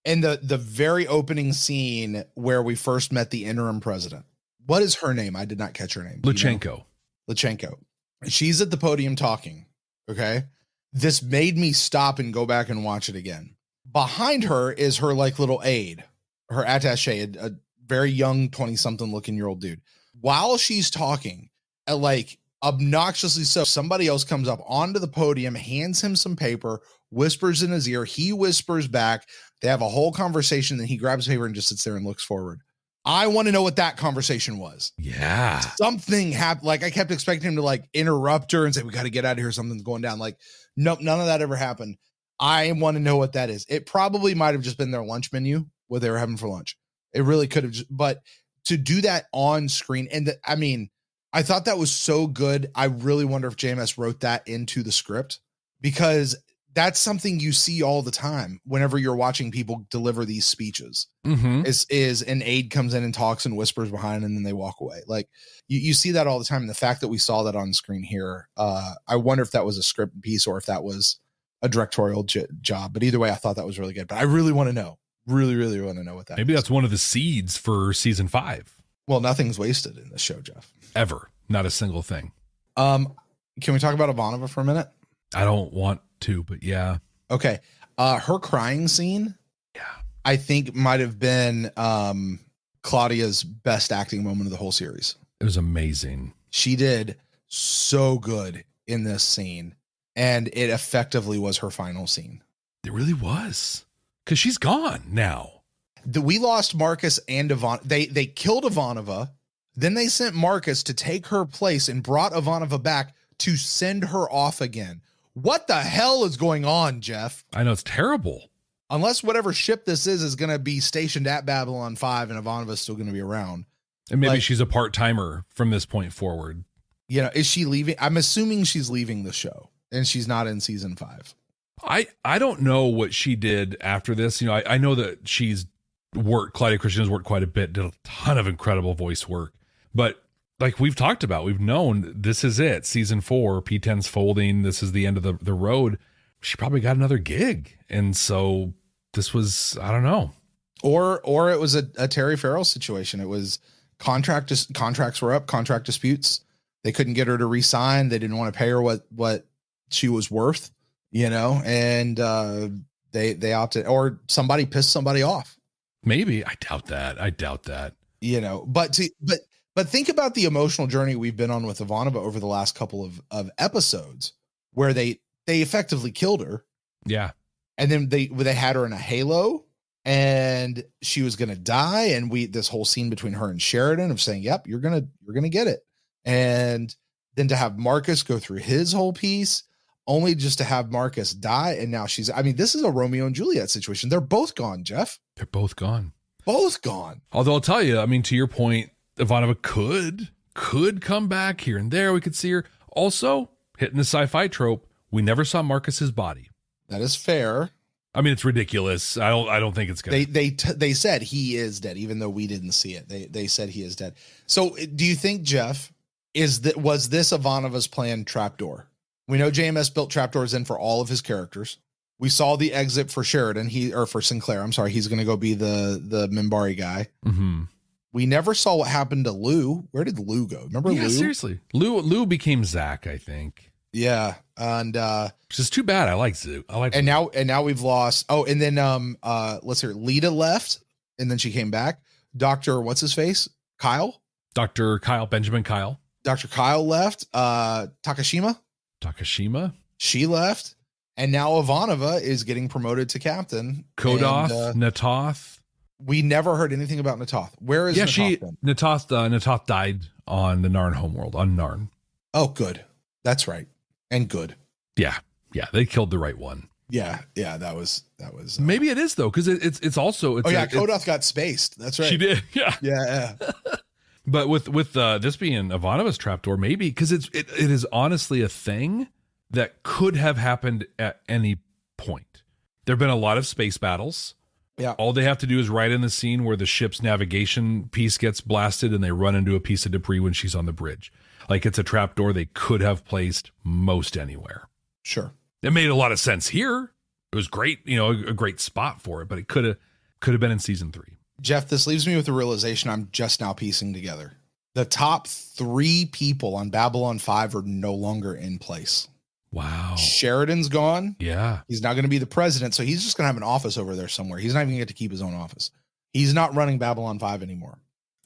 In the very opening scene where we first met the interim president. What is her name? I did not catch her name. Lachenko. Lachenko. She's at the podium talking. Okay. This made me stop and go back and watch it again. Behind her is her little aide, her attaché, a very young 20-something looking year old dude. While she's talking, obnoxiously so, somebody else comes up onto the podium, hands him some paper, whispers in his ear. He whispers back. They have a whole conversation. Then he grabs paper and just sits there and looks forward. I want to know what that conversation was. Yeah. Something happened. I kept expecting him to interrupt her and say, we got to get out of here. Something's going down. Nope, none of that ever happened. I want to know what that is. It probably might have just been their lunch menu, what they were having for lunch. It really could have, but to do that on screen. And I thought that was so good. I really wonder if JMS wrote that into the script, because that's something you see all the time whenever you're watching people deliver these speeches. Is an aide comes in and talks and whispers behind, and then they walk away. You see that all the time. And the fact that we saw that on screen here, I wonder if that was a script piece or if that was a directorial job. But either way, I thought that was really good. But I really want to know. Really, really want to know what that Maybe that's one of the seeds for season 5. Well, nothing's wasted in this show, Jeff. Ever. Not a single thing. Can we talk about Ivanova for a minute? I don't want to, but yeah. Okay. Her crying scene, I think might have been Claudia's best acting moment of the whole series. It was amazing. She did so good in this scene, and it effectively was her final scene. It really was. Because she's gone now. We lost Marcus and Ivanova. They killed Ivanova. Then they sent Marcus to take her place and brought Ivanova back to send her off again. What the hell is going on, Jeff? I know, it's terrible. Unless whatever ship this is going to be stationed at Babylon 5 and Ivanova's still going to be around. And maybe she's a part-timer from this point forward. Is she leaving? I'm assuming she's leaving the show and she's not in season 5. I don't know what she did after this. I know that she's worked, Claudia Christian has worked quite a bit, did a ton of incredible voice work. But like we've talked about, we've known this is it. Season 4, P10's folding. This is the end of the road. She probably got another gig. And so this was, I don't know. Or it was a Terry Farrell situation. It was contracts were up, contract disputes. They couldn't get her to re-sign. They didn't want to pay her what she was worth. And they opted, or somebody pissed somebody off. Maybe. I doubt that. You know, but think about the emotional journey we've been on with Ivanova over the last couple of episodes where they effectively killed her. Yeah. And then they had her in a halo and she was going to die. And this whole scene between her and Sheridan of saying, yep, you're going to get it. And then to have Marcus go through his whole piece only just to have Marcus die. And now this is a Romeo and Juliet situation. They're both gone, Jeff. They're both gone. Both gone. Although I'll tell you, I mean, to your point, Ivanova could come back here and there. We could see her also hitting the sci-fi trope. We never saw Marcus's body. That is fair. I mean, it's ridiculous. I don't think it's gonna. They said he is dead, even though we didn't see it. They said he is dead. So, do you think, Jeff, was this Ivanova's planned trapdoor? We know JMS built trapdoors in for all of his characters. We saw the exit for Sheridan. For Sinclair. I'm sorry, he's going to go be the Minbari guy. Mm-hmm. We never saw what happened to Lou. Where did Lou go? Remember Lou? Seriously, Lou became Zach, I think. Yeah, and which is too bad. I like Zoo. And now we've lost. Oh, and then let's hear. Lita left, and then she came back. Dr. What's his face? Kyle. Dr. Kyle Benjamin Kyle. Dr. Kyle left. Takashima. She left, and now Ivanova is getting promoted to captain. Kodoth, Natoth. We never heard anything about Natoth. Where is Natoth? Natoth died on the Narn homeworld on Narn. Oh, good. That's right. And good. Yeah. They killed the right one. Yeah. That was. Maybe it is though, because it's also. Kodoth got spaced. That's right. She did. Yeah. Yeah. But with this being Ivanova's trapdoor, maybe because it is honestly a thing that could have happened at any point. There've been a lot of space battles. Yeah. All they have to do is write in the scene where the ship's navigation piece gets blasted and they run into a piece of debris when she's on the bridge. Like it's a trapdoor they could have placed most anywhere. Sure. It made a lot of sense here. It was great, a great spot for it, but it could have been in season 3. Jeff, this leaves me with the realization I'm just now piecing together. The top 3 people on Babylon 5 are no longer in place. Wow. Sheridan's gone. Yeah. He's not going to be the president, so he's just going to have an office over there somewhere. He's not even going to get to keep his own office. He's not running Babylon 5 anymore.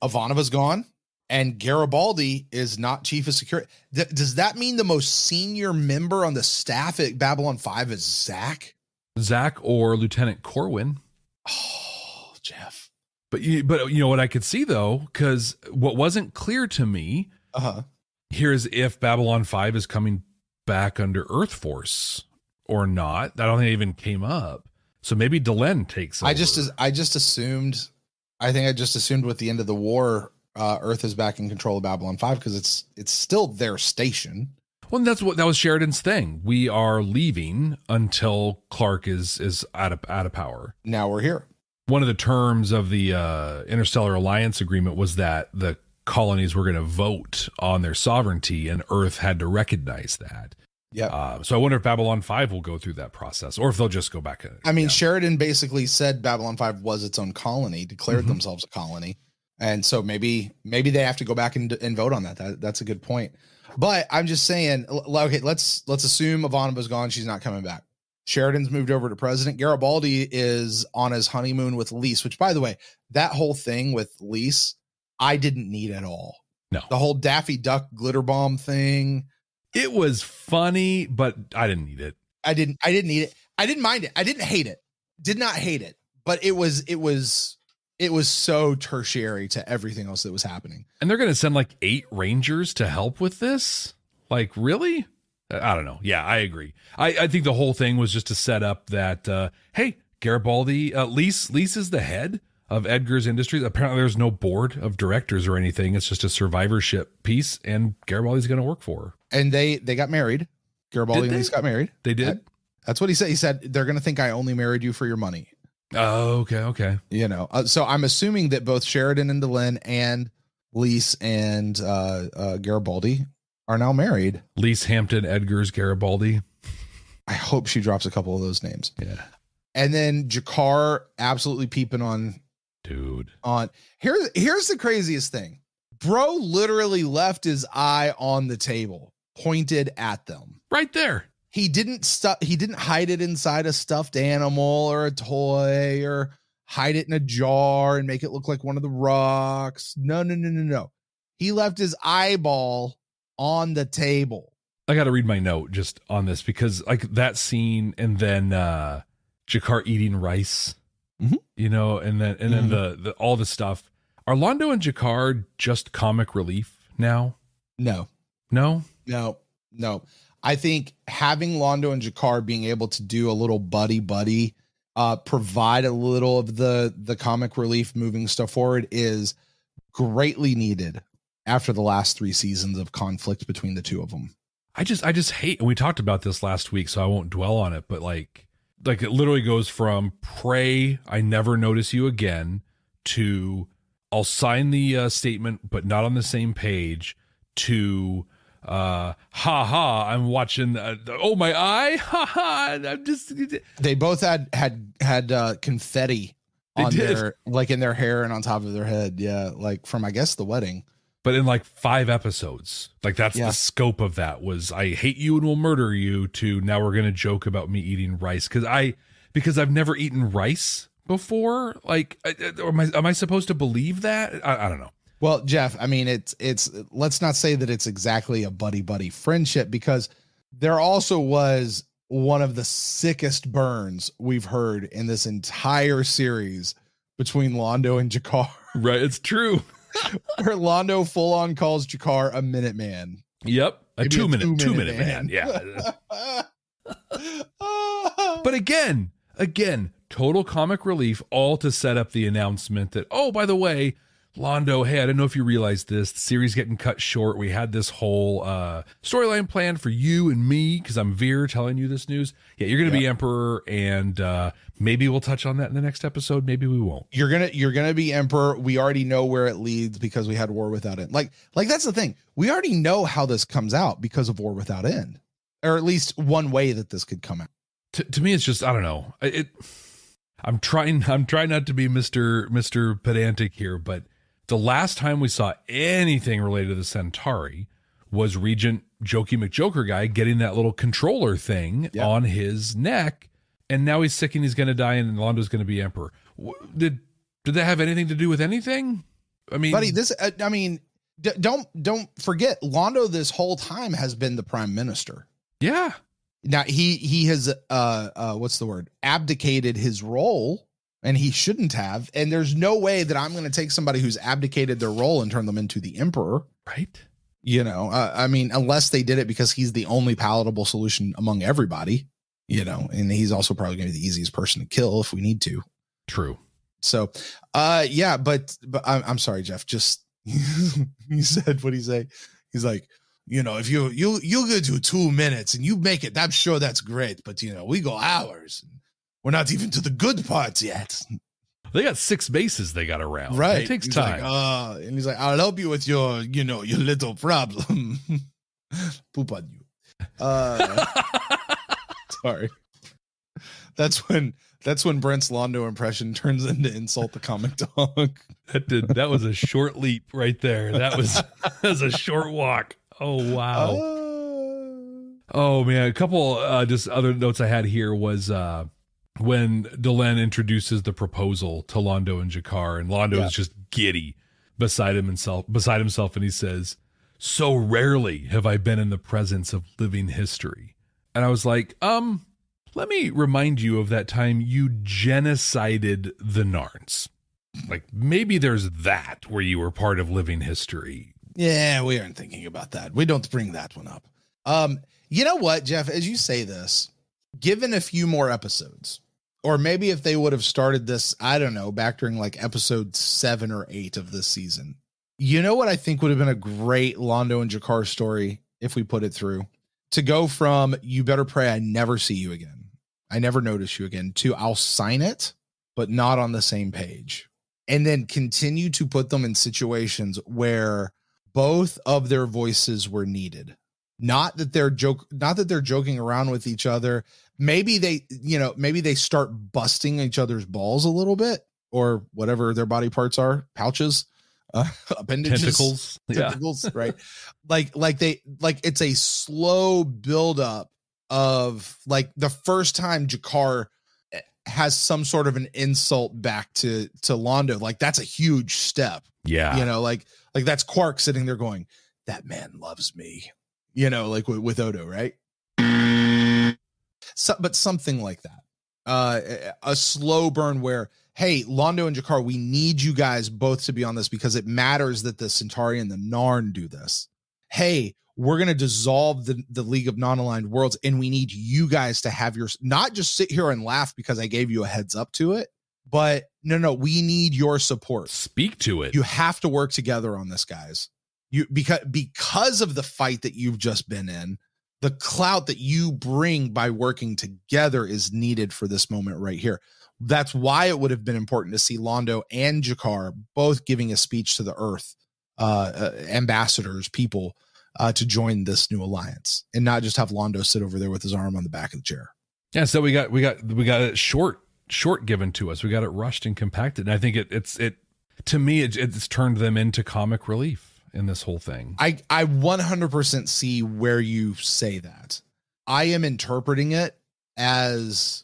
Ivanova's gone, and Garibaldi is not chief of security. Does that mean the most senior member on the staff at Babylon 5 is Zach? Zach or Lieutenant Corwin. Oh, Jeff. But you know what I could see though, because what wasn't clear to me here is if Babylon 5 is coming back under Earth Force or not. I don't think it even came up. So maybe Delenn takes over. I just assumed with the end of the war, Earth is back in control of Babylon 5 because it's still their station. Well, and that was Sheridan's thing. We are leaving until Clark is out of power. Now we're here. One of the terms of the Interstellar Alliance agreement was that the colonies were going to vote on their sovereignty, and Earth had to recognize that. Yeah. So I wonder if Babylon 5 will go through that process, or if they'll just go back. Sheridan basically said Babylon 5 was its own colony, declared themselves a colony, and so maybe they have to go back and vote on that. That's a good point. But I'm just saying, okay, let's assume Ivanova's gone; she's not coming back. Sheridan's moved over to president. Garibaldi is on his honeymoon with Lise, which, by the way, that whole thing with Lise, I didn't need at all. No. The whole Daffy Duck glitter bomb thing. It was funny, but I didn't need it. I didn't need it. I didn't mind it. I didn't hate it. Did not hate it. But it was so tertiary to everything else that was happening. And they're going to send like 8 Rangers to help with this? Like, really? I don't know. Yeah, I agree. I think the whole thing was just to set up that, hey, Garibaldi, Lise is the head of Edgar's Industries. Apparently there's no board of directors or anything. It's just a survivorship piece, and Garibaldi's going to work for her. And they got married. Garibaldi and Lise got married. They did? That's what he said. He said, they're going to think I only married you for your money. Oh, okay. So I'm assuming that both Sheridan and Delenn and Lise and Garibaldi are now married. Lise Hampton, Edgar's Garibaldi. I hope she drops a couple of those names. Yeah. And then Jakar absolutely peeping on. Dude. Here's the craziest thing. Bro literally left his eye on the table, pointed at them. Right there. He didn't hide it inside a stuffed animal or a toy or hide it in a jar and make it look like one of the rocks. No. He left his eyeball on the table. I got to read my note just on this because like that scene and then G'Kar eating rice, you know, and then the all the stuff. Are Londo and G'Kar just comic relief now? No. I think having Londo and G'Kar being able to do a little buddy, provide a little of the comic relief moving stuff forward is greatly needed after the last 3 seasons of conflict between the two of them. I just hate, and we talked about this last week, so I won't dwell on it, but like it literally goes from pray I never notice you again to I'll sign the statement, but not on the same page, to I'm watching oh my eye, I'm just. They both had confetti on their, like in their hair and on top of their head, like from I guess the wedding. But in like 5 episodes, like that's the scope of that was I hate you and will murder you to now we're gonna joke about me eating rice because I've never eaten rice before. Like, am I supposed to believe that? I don't know. Well, Jeff, I mean, it's let's not say that it's exactly a buddy friendship because there also was one of the sickest burns we've heard in this entire series between Londo and G'Kar. Right, it's true. Where Londo full on calls G'Kar a minute man. Yep, a 2 minute man. Yeah. But again, total comic relief, all to set up the announcement that, oh, by the way, Londo, hey, I don't know if you realize this, the series getting cut short. We had this whole storyline planned for you and me because I'm Veer telling you this news. Yeah, you're going to be Emperor, and maybe we'll touch on that in the next episode. Maybe we won't. You're gonna be Emperor. We already know where it leads because we had War Without End. Like that's the thing. We already know how this comes out because of War Without End, or at least one way that this could come out. To me, it's just I don't know. I'm trying not to be Mr. Pedantic here, but the last time we saw anything related to the Centauri was Regent Jokey McJoker guy getting that little controller thing on his neck, and now he's sick and he's going to die, and Londo's going to be Emperor. Did that have anything to do with anything? I mean, buddy, don't forget, Londo this whole time has been the Prime Minister. Yeah. Now he has what's the word? Abdicated his role. And he shouldn't have. And there's no way that I'm going to take somebody who's abdicated their role and turn them into the Emperor. Right. You know, I mean, unless they did it because he's the only palatable solution among everybody, you know, and he's also probably going to be the easiest person to kill if we need to. True. So, but I'm sorry, Jeff, just, he said, what'd he say? He's like, you know, if you go to 2 minutes and you make it, I'm sure that's great. But, you know, we go hours. We're not even to the good parts yet. They got 6 bases they got around. Right. It takes time. Like, and he's like, I'll help you with your little problem. Poop on you. Sorry. That's when Brent's Londo impression turns into insult the comic dog. That was a short leap right there. That was a short walk. Oh, wow. Oh man. A couple just other notes I had here was when Delenn introduces the proposal to Londo and G'Kar, and Londo is just giddy beside himself, and he says, "So rarely have I been in the presence of living history." And I was like, let me remind you of that time you genocided the Narns. Like maybe there's that where you were part of living history. Yeah, we aren't thinking about that. We don't bring that one up. You know what, Jeff, as you say this, given a few more episodes, or maybe if they would have started this, I don't know, back during like episode 7 or 8 of this season, you know what I think would have been a great Londo and G'Kar story if we put it through? To go from, you better pray I never see you again, I never notice you again, to I'll sign it, but not on the same page. And then continue to put them in situations where both of their voices were needed. Not that they're joking around with each other. Maybe they start busting each other's balls a little bit, or whatever their body parts are, pouches, appendages, tentacles, right? like it's a slow buildup of like the first time G'Kar has some sort of an insult back to Londo. Like, that's a huge step. Yeah. You know, like that's Quark sitting there going, that man loves me, you know, like with Odo, right? So, but something like that. A slow burn where, hey, Londo and Jakar, we need you guys both to be on this because it matters that the Centauri and the Narn do this. Hey, we're going to dissolve the League of Non-Aligned Worlds, and we need you guys to have your, not just sit here and laugh because I gave you a heads up to it, but no, we need your support. Speak to it. You have to work together on this, guys. Because of the fight that you've just been in, the clout that you bring by working together is needed for this moment right here. That's why it would have been important to see Londo and Jakar both giving a speech to the Earth ambassadors, people, to join this new alliance, and not just have Londo sit over there with his arm on the back of the chair. Yeah, so we got it short given to us. We got it rushed and compacted, and I think it's turned them into comic relief in this whole thing. I 100% see where you say that. I am interpreting it as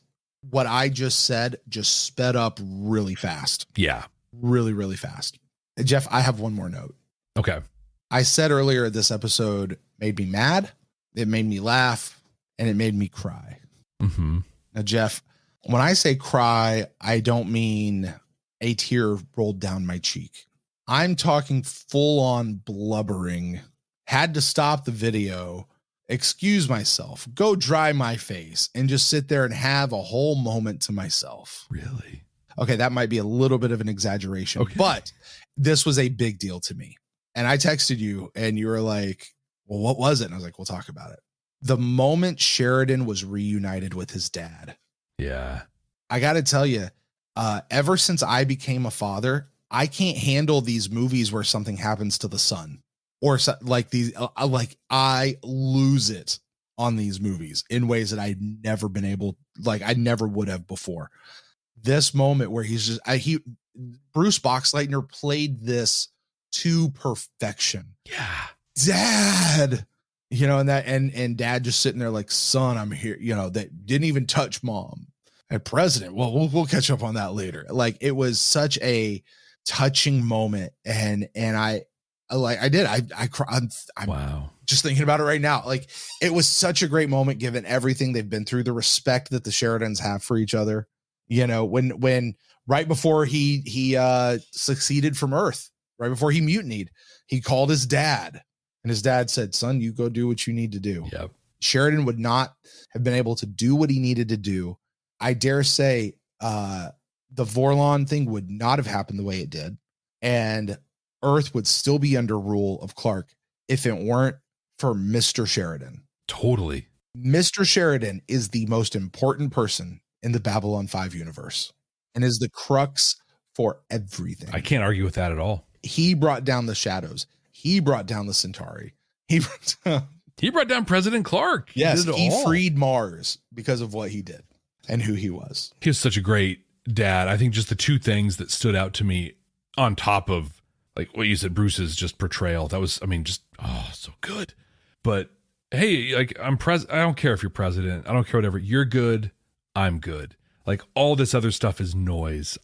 what I just said, just sped up really fast. Yeah, really, really fast. Jeff, I have one more note. Okay. I said earlier this episode made me mad, it made me laugh, and it made me cry. Mm-hmm. Now, Jeff, when I say cry, I don't mean a tear rolled down my cheek. I'm talking full on blubbering, had to stop the video, excuse myself, go dry my face, and just sit there and have a whole moment to myself. Really? Okay, that might be a little bit of an exaggeration, okay, but this was a big deal to me. And I texted you and you were like, well, what was it? And I was like, we'll talk about it. The moment Sheridan was reunited with his dad. Yeah. I got to tell you, ever since I became a father, I can't handle these movies where something happens to the son or like these, like I lose it on these movies in ways that I'd never been able, like I never would have before. This moment where he's just, Bruce Boxleitner played this to perfection. Yeah. Dad, you know, and dad just sitting there like, son, I'm here, you know, that didn't even touch mom. And president, well, we'll catch up on that later. Like, it was such a touching moment. And I cried. I'm wow. Just thinking about it right now. Like, it was such a great moment given everything they've been through, the respect that the Sheridans have for each other. You know, when right before he succeeded from Earth, right before he mutinied, he called his dad, and his dad said, son, you go do what you need to do. Yep. Sheridan would not have been able to do what he needed to do. I dare say the Vorlon thing would not have happened the way it did. And Earth would still be under rule of Clark if it weren't for Mr. Sheridan. Totally. Mr. Sheridan is the most important person in the Babylon 5 universe and is the crux for everything. I can't argue with that at all. He brought down the shadows. He brought down the Centauri. He brought down President Clark. Yes, he freed Mars because of what he did and who he was. He was such a great dad. I think just the two things that stood out to me on top of like what you said, Bruce's just portrayal. That was, I mean, just, oh, so good. But hey, like I don't care if you're president. I don't care whatever. You're good. I'm good. Like all this other stuff is noise.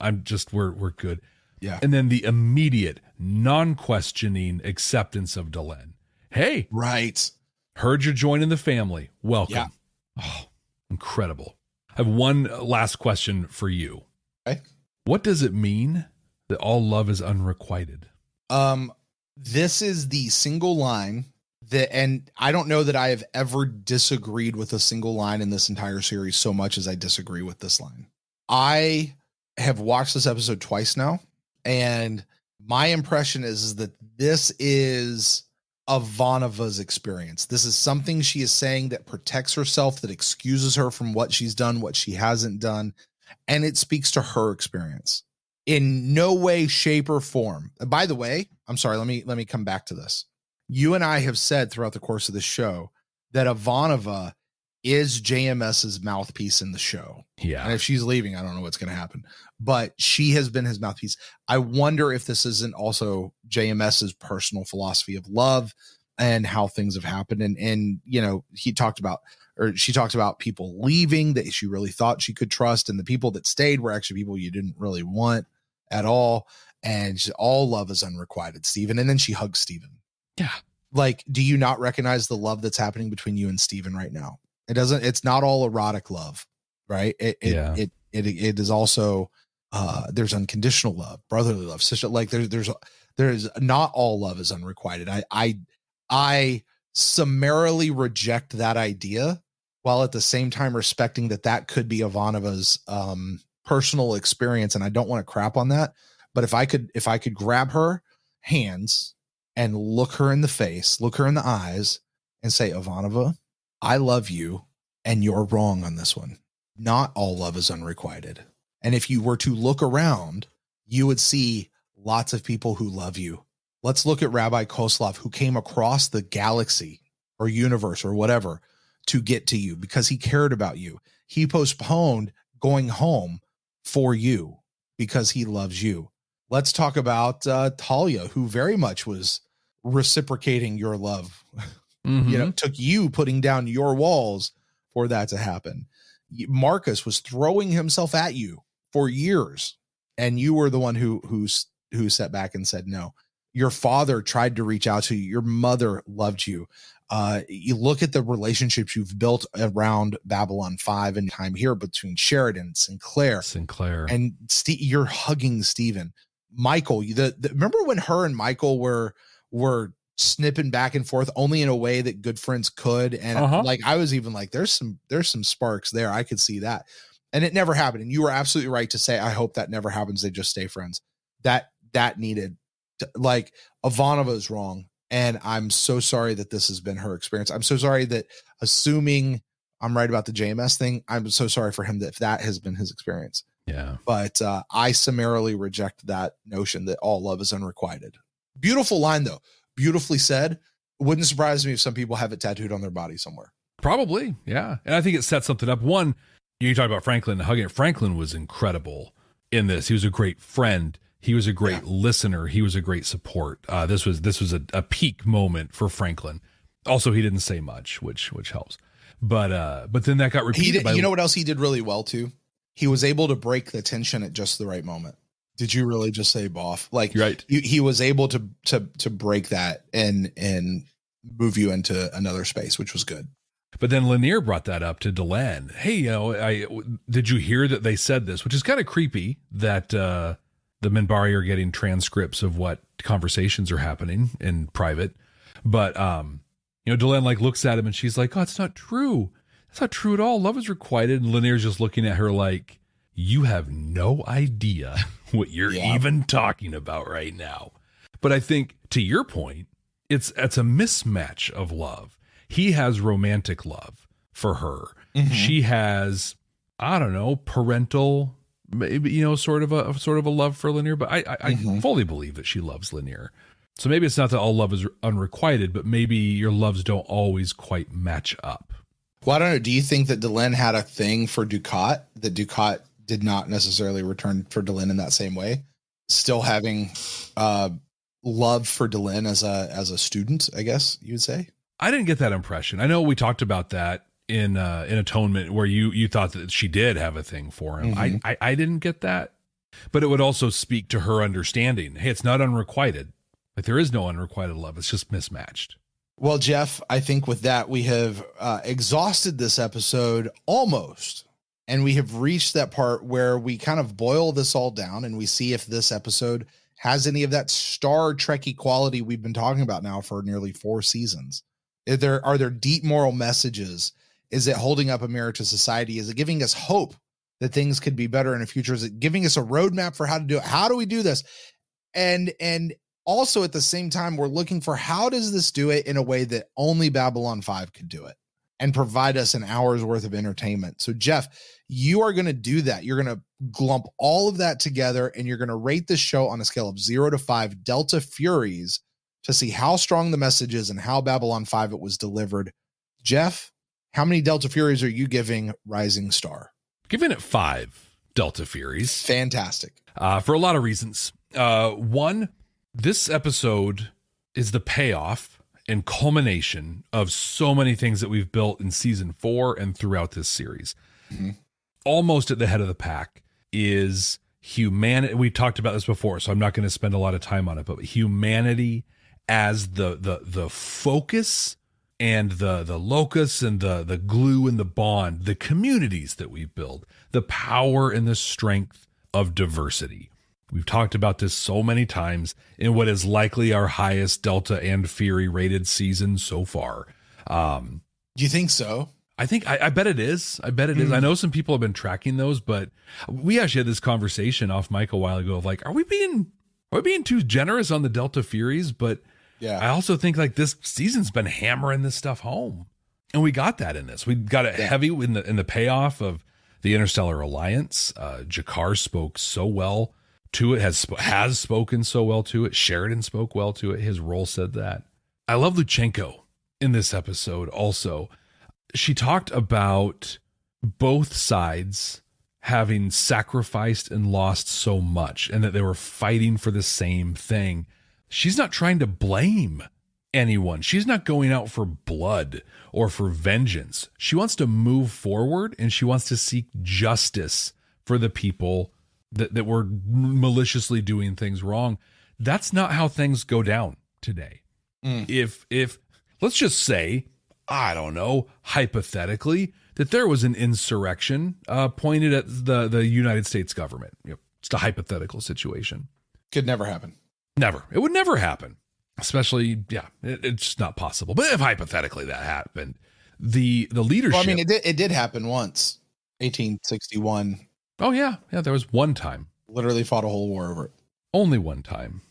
We're good. Yeah. And then the immediate non-questioning acceptance of Delenn. Hey, right. Heard you're joining the family. Welcome. Yeah. Oh, incredible. I have one last question for you. Okay. What does it mean that all love is unrequited? This is the single line that, and I don't know that I have ever disagreed with a single line in this entire series so much as I disagree with this line. I have watched this episode twice now, and my impression is that this is Ivanova's experience. This is something she is saying that protects herself, that excuses her from what she's done, what she hasn't done, and it speaks to her experience in no way, shape, or form. By the way, I'm sorry, let me come back to this. You and I have said throughout the course of the show that Ivanova is JMS's mouthpiece in the show. Yeah. And if she's leaving, I don't know what's going to happen, but she has been his mouthpiece. I wonder if this isn't also JMS's personal philosophy of love and how things have happened. And, you know, he talked about, or she talks about people leaving that she really thought she could trust, and the people that stayed were actually people you didn't really want at all. And all love is unrequited, Steven. And then she hugs Steven. Yeah. Like, do you not recognize the love that's happening between you and Steven right now? It's not all erotic love, right? It is also, there's unconditional love, brotherly love, sister. Like there's not all love is unrequited. I summarily reject that idea, while at the same time respecting that could be Ivanova's personal experience, and I don't want to crap on that. But if I could grab her hands and look her in the face, look her in the eyes, and say, Ivanova, I love you, and you're wrong on this one. Not all love is unrequited. And if you were to look around, you would see lots of people who love you. Let's look at Rabbi Koslov, who came across the galaxy or universe or whatever to get to you because he cared about you. He postponed going home for you because he loves you. Let's talk about Talia, who very much was reciprocating your love. Mm-hmm. Took you putting down your walls for that to happen. Marcus was throwing himself at you for years, and you were the one who sat back and said no. Your father tried to reach out to you. Your mother loved you. You look at the relationships you've built around Babylon 5 and time here between Sheridan, Sinclair, and you're hugging Steven. Michael, remember when her and Michael were snipping back and forth only in a way that good friends could, and like I was even like, there's some sparks there. I could see that, and it never happened. And you were absolutely right to say, I hope that never happens. They just stay friends. That needed to, like, Ivanova is wrong, and I'm so sorry that this has been her experience. I'm so sorry that, assuming I'm right about the JMS thing, I'm so sorry for him that if that has been his experience. Yeah. But I summarily reject that notion that all love is unrequited. Beautiful line, though. Beautifully said. Wouldn't surprise me if some people have it tattooed on their body somewhere. Probably, yeah. And I think it sets something up. One, you talk about Franklin hugging it. Franklin was incredible in this. He was a great friend. He was a great listener. He was a great support. This was a peak moment for Franklin. Also, he didn't say much, which helps. But then that got repeated. You know what else he did really well too? He was able to break the tension at just the right moment. Did you really just say boff? Like, right. He was able to break that and move you into another space, which was good. But then Lanier brought that up to Delenn. Hey, did you hear that they said this? Which is kind of creepy that the Minbari are getting transcripts of what conversations are happening in private. But Delenn like looks at him and she's like, "Oh, it's not true. It's not true at all. Love is requited." And Lanier's just looking at her like, "You have no idea what you're even talking about right now." But I think, to your point, it's a mismatch of love. He has romantic love for her. Mm-hmm. She has, I don't know, parental, maybe, sort of a love for Lanier. But I fully believe that she loves Lanier. So maybe it's not that all love is unrequited, but maybe your loves don't always quite match up. Well, I don't know. Do you think that Delenn had a thing for Ducat, that Ducat did not necessarily return for Delenn in that same way? Still having love for Delenn as a student, I guess you would say? I didn't get that impression. I know we talked about that in Atonement, where you thought that she did have a thing for him. Mm-hmm. I didn't get that. But it would also speak to her understanding. Hey, it's not unrequited. Like, there is no unrequited love. It's just mismatched. Well, Jeff, I think with that, we have exhausted this episode almost. And we have reached that part where we kind of boil this all down and we see if this episode has any of that Star Trek quality we've been talking about now for nearly 4 seasons. Are there deep moral messages? Is it holding up a mirror to society? Is it giving us hope that things could be better in the future? Is it giving us a roadmap for how to do it? How do we do this? And also at the same time, we're looking for, how does this do it in a way that only Babylon 5 could do it and provide us an hour's worth of entertainment? So Jeff, you are going to do that. You're going to glump all of that together and you're going to rate this show on a scale of 0 to 5 Delta Furies to see how strong the message is and how Babylon 5 it was delivered. Jeff, how many Delta Furies are you giving Rising Star? Giving it 5 Delta Furies. Fantastic. For a lot of reasons. One, this episode is the payoff and culmination of so many things that we've built in season 4 and throughout this series. Mm-hmm. Almost at the head of the pack is humanity. We talked about this before, so I'm not going to spend a lot of time on it, but humanity as the focus and the locus and the glue and the bond, the communities that we build, the power and the strength of diversity. We've talked about this so many times in what is likely our highest Delta and Fury rated season so far. You think so? I bet it is. I bet it is. I know some people have been tracking those, but we actually had this conversation off mic a while ago of like, are we being too generous on the Delta Furies? But yeah, I also think like this season's been hammering this stuff home, and we got that in this. We got it heavy in the payoff of the Interstellar Alliance. Jakar spoke so well to it, has spoken so well to it. Sheridan spoke well to it. His role said that. I love Luchenko in this episode also. She talked about both sides having sacrificed and lost so much and that they were fighting for the same thing. She's not trying to blame anyone. She's not going out for blood or for vengeance. She wants to move forward and she wants to seek justice for the people that were maliciously doing things wrong. That's not how things go down today. If let's just say, I don't know, hypothetically, that there was an insurrection pointed at the United States government. It's a hypothetical situation. Could never happen. Never. It would never happen. Especially, it's just not possible. But if hypothetically that happened, the leadership. Well, I mean, it did happen once, 1861. Oh, yeah. Yeah, there was one time. Literally fought a whole war over it. Only one time.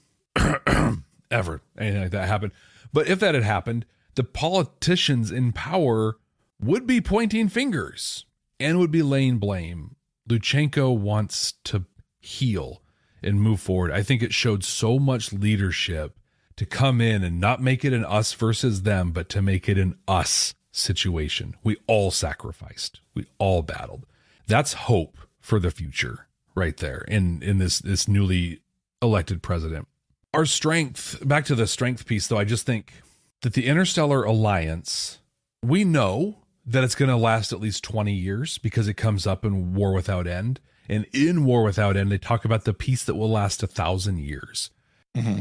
Ever. Anything like that happened. But if that had happened, the politicians in power would be pointing fingers and would be laying blame. Luchenko wants to heal and move forward. I think it showed so much leadership to come in and not make it an us versus them, but to make it an us situation. We all sacrificed. We all battled. That's hope for the future right there in this newly elected president. Our strength, back to the strength piece though, I just think that the Interstellar Alliance, we know that it's going to last at least 20 years because it comes up in War Without End. And in War Without End, they talk about the peace that will last 1,000 years. Mm-hmm.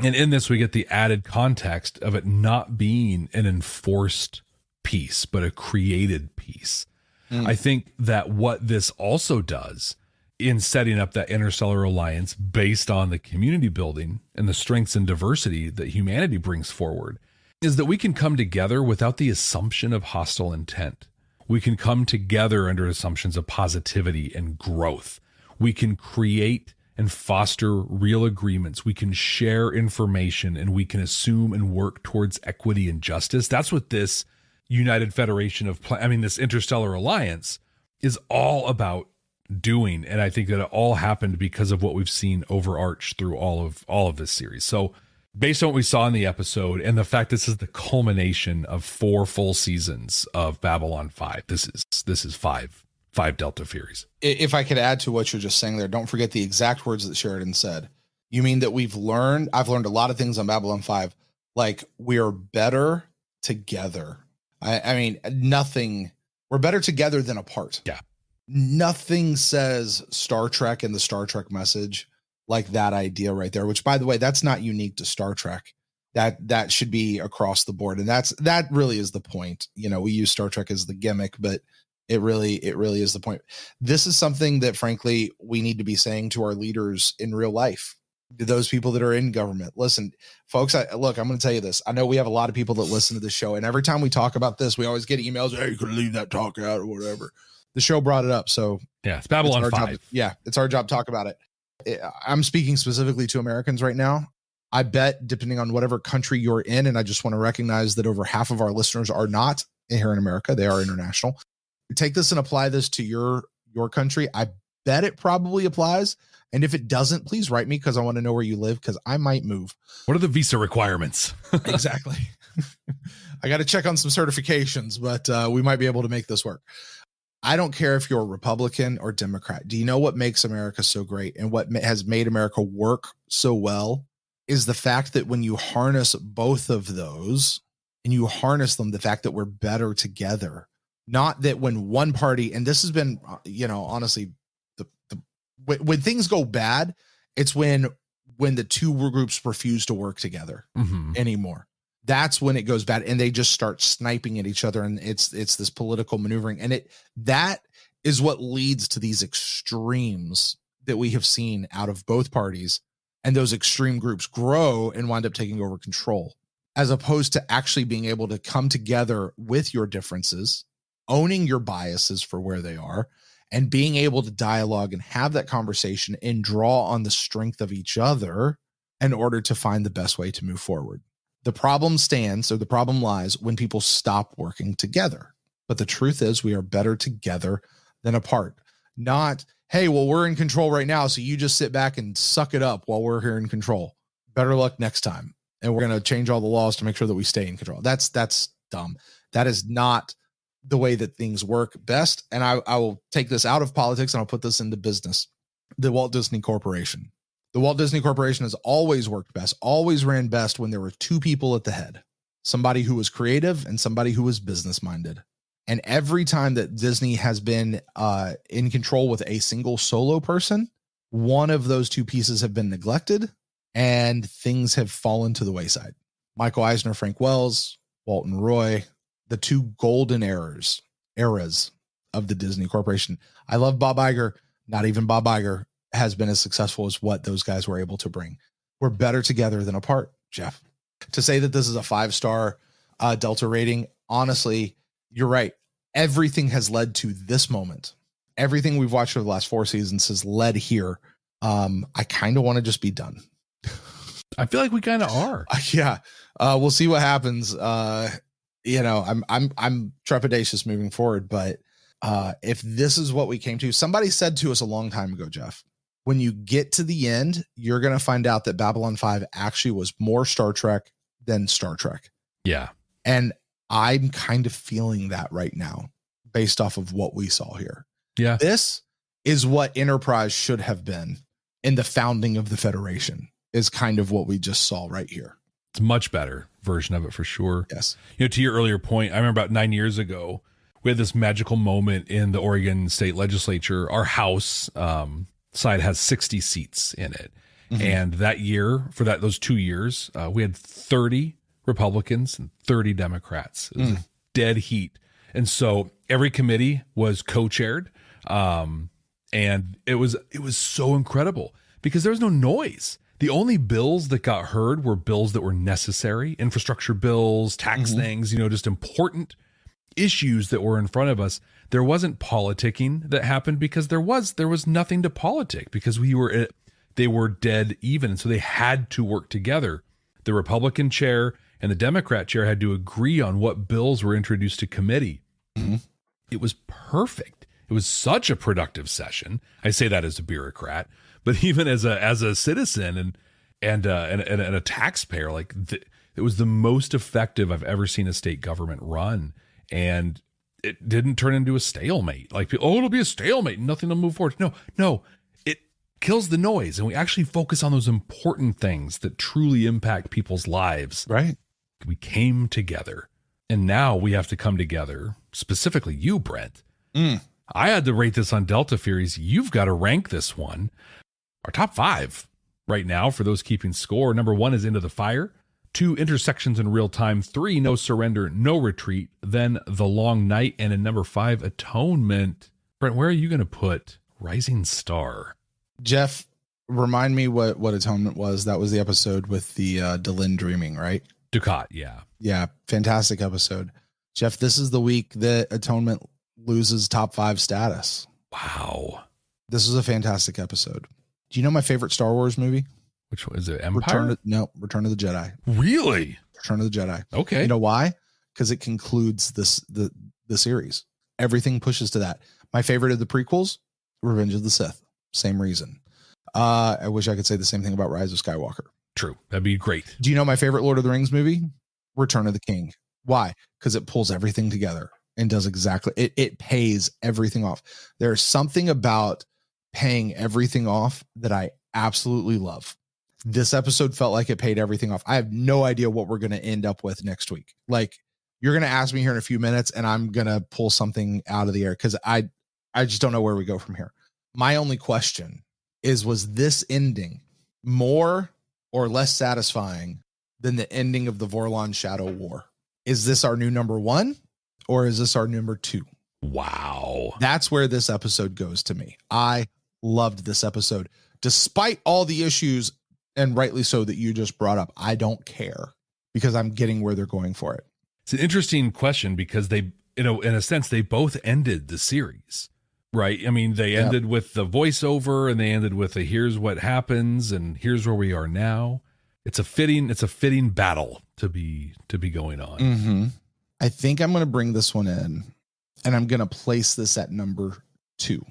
And in this, we get the added context of it not being an enforced peace, but a created peace. I think that what this also does in setting up that Interstellar Alliance based on the community building and the strengths and diversity that humanity brings forward is that we can come together without the assumption of hostile intent. We can come together under assumptions of positivity and growth. We can create and foster real agreements. We can share information and we can assume and work towards equity and justice. That's what this United Federation of this Interstellar Alliance is all about doing. And I think that it all happened because of what we've seen overarch through all of this series. So based on what we saw in the episode and the fact this is the culmination of 4 full seasons of Babylon 5, this is five Delta Furies. If I could add to what you're just saying there, don't forget the exact words that Sheridan said. You mean that I've learned a lot of things on Babylon 5, like we are better together. I mean, we're better together than apart. Yeah. Nothing says Star Trek and the Star Trek message like that idea right there, which by the way, that's not unique to Star Trek. That should be across the board. And that really is the point. We use Star Trek as the gimmick, but it really is the point. This is something that frankly, we need to be saying to our leaders in real life, to those people that are in government. Listen, folks, I'm going to tell you this. I know we have a lot of people that listen to this show, and every time we talk about this, we always get emails. Hey, you could leave that talk out or whatever. The show brought it up. So yeah, it's Babylon 5. It's our job to talk about it. I'm speaking specifically to Americans right now. I bet depending on whatever country you're in, and I just want to recognize that over half of our listeners are not here in America. They are international. Take this and apply this to your country. I bet it probably applies. And if it doesn't, please write me because I want to know where you live because I might move. What are the visa requirements? Exactly. I got to check on some certifications, but we might be able to make this work. I don't care if you're Republican or Democrat. Do you know what makes America so great and what has made America work so well is the fact that when you harness both of those, and you harness them, the fact that we're better together. Not that when one party, and this has been, honestly, when things go bad, it's when the two groups refuse to work together anymore. That's when it goes bad, and they just start sniping at each other, and it's this political maneuvering, and that is what leads to these extremes that we have seen out of both parties, and those extreme groups grow and wind up taking over control, as opposed to actually being able to come together with your differences, owning your biases for where they are, and being able to dialogue and have that conversation and draw on the strength of each other in order to find the best way to move forward. The problem stands, or the problem lies, when people stop working together. But the truth is, we are better together than apart. Not, hey, well, we're in control right now, so you just sit back and suck it up while we're here in control. Better luck next time. And we're going to change all the laws to make sure that we stay in control. That's dumb. That is not the way that things work best. And I will take this out of politics and I'll put this into business. The Walt Disney Corporation. The Walt Disney Corporation has always worked best, always ran best when there were two people at the head, somebody who was creative and somebody who was business minded. And every time that Disney has been in control with a single solo person, one of those two pieces have been neglected and things have fallen to the wayside. Michael Eisner, Frank Wells, Walton Roy, the two golden eras of the Disney Corporation. I love Bob Iger. Not even Bob Iger has been as successful as what those guys were able to bring. We're better together than apart, Jeff. To say that this is a 5-star Delta rating, honestly, you're right. Everything has led to this moment. Everything we've watched over the last 4 seasons has led here. I kind of want to just be done. I feel like we kind of are. Yeah. We'll see what happens. I'm trepidatious moving forward, but if this is what we came to, somebody said to us a long time ago, Jeff, when you get to the end, you're going to find out that Babylon 5 actually was more Star Trek than Star Trek. Yeah. And I'm kind of feeling that right now based off of what we saw here. Yeah. This is what Enterprise should have been in the founding of the Federation, is kind of what we just saw right here. It's a much better version of it for sure. Yes. To your earlier point, I remember about 9 years ago, we had this magical moment in the Oregon State Legislature. Our House side has 60 seats in it. Mm-hmm. And that year, for those 2 years, we had 30 Republicans and 30 Democrats. It was a dead heat. And so every committee was co-chaired. And it was so incredible because there was no noise. The only bills that got heard were bills that were necessary, infrastructure bills, tax things, just important issues that were in front of us. There wasn't politicking that happened because there was nothing to politic because they were dead even. And so they had to work together. The Republican chair and the Democrat chair had to agree on what bills were introduced to committee. Mm-hmm. It was perfect. It was such a productive session. I say that as a bureaucrat, but even as a citizen and a taxpayer, it was the most effective I've ever seen a state government run. And it didn't turn into a stalemate. It'll be a stalemate, nothing to move forward. No, it kills the noise. And we actually focus on those important things that truly impact people's lives. Right. We came together, and now we have to come together, specifically you, Brent. I had to rate this on Delta Furies. You've got to rank this one. Our top 5 right now, for those keeping score. Number 1 is Into the Fire. 2, Intersections in Real Time. 3, No Surrender, No Retreat. Then The Long Night. And in number 5, Atonement. Brent, where are you going to put Rising Star? Jeff, remind me what Atonement was. That was the episode with the Delin dreaming, right? Ducat, yeah. Yeah, fantastic episode. Jeff, this is the week that Atonement loses top 5 status. Wow. This was a fantastic episode. Do you know my favorite Star Wars movie? Which one is it? Empire? Return of the Jedi. Really? Return of the Jedi. Okay. You know why? Because it concludes the series. Everything pushes to that. My favorite of the prequels, Revenge of the Sith. Same reason. I wish I could say the same thing about Rise of Skywalker. True. That'd be great. Do you know my favorite Lord of the Rings movie? Return of the King. Why? Because it pulls everything together and does exactly it pays everything off. There's something about paying everything off that I absolutely love. this episode felt like it paid everything off. I have no idea what we're going to end up with next week. Like, you're going to ask me here in a few minutes and I'm going to pull something out of the air because I just don't know where we go from here. My only question is, was this ending more or less satisfying than the ending of the Vorlon Shadow War? Is this our new number 1 or is this our number 2? Wow. That's where this episode goes to me. I loved this episode. Despite all the issues, and rightly so, that you just brought up, I don't care because I'm getting where they're going for it. It's an interesting question because they, in a sense, they both ended the series, right? I mean, they ended with the voiceover and they ended with a here's what happens and here's where we are now. It's a fitting battle to be going on. Mm-hmm. I think I'm going to bring this one in and I'm going to place this at number 2.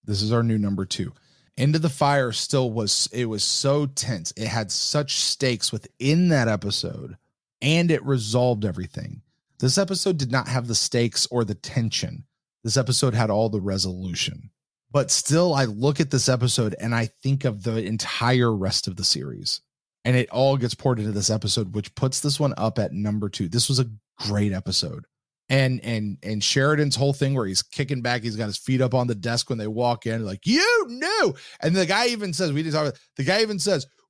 This is our new number 2. Into the Fire was so tense. It had such stakes within that episode and it resolved everything. This episode did not have the stakes or the tension. This episode had all the resolution. But still, I look at this episode and I think of the entire rest of the series. And it all gets poured into this episode, which puts this one up at number 2. This was a great episode. And Sheridan's whole thing where he's kicking back, he's got his feet up on the desk when they walk in, like, you knew. And the guy even says,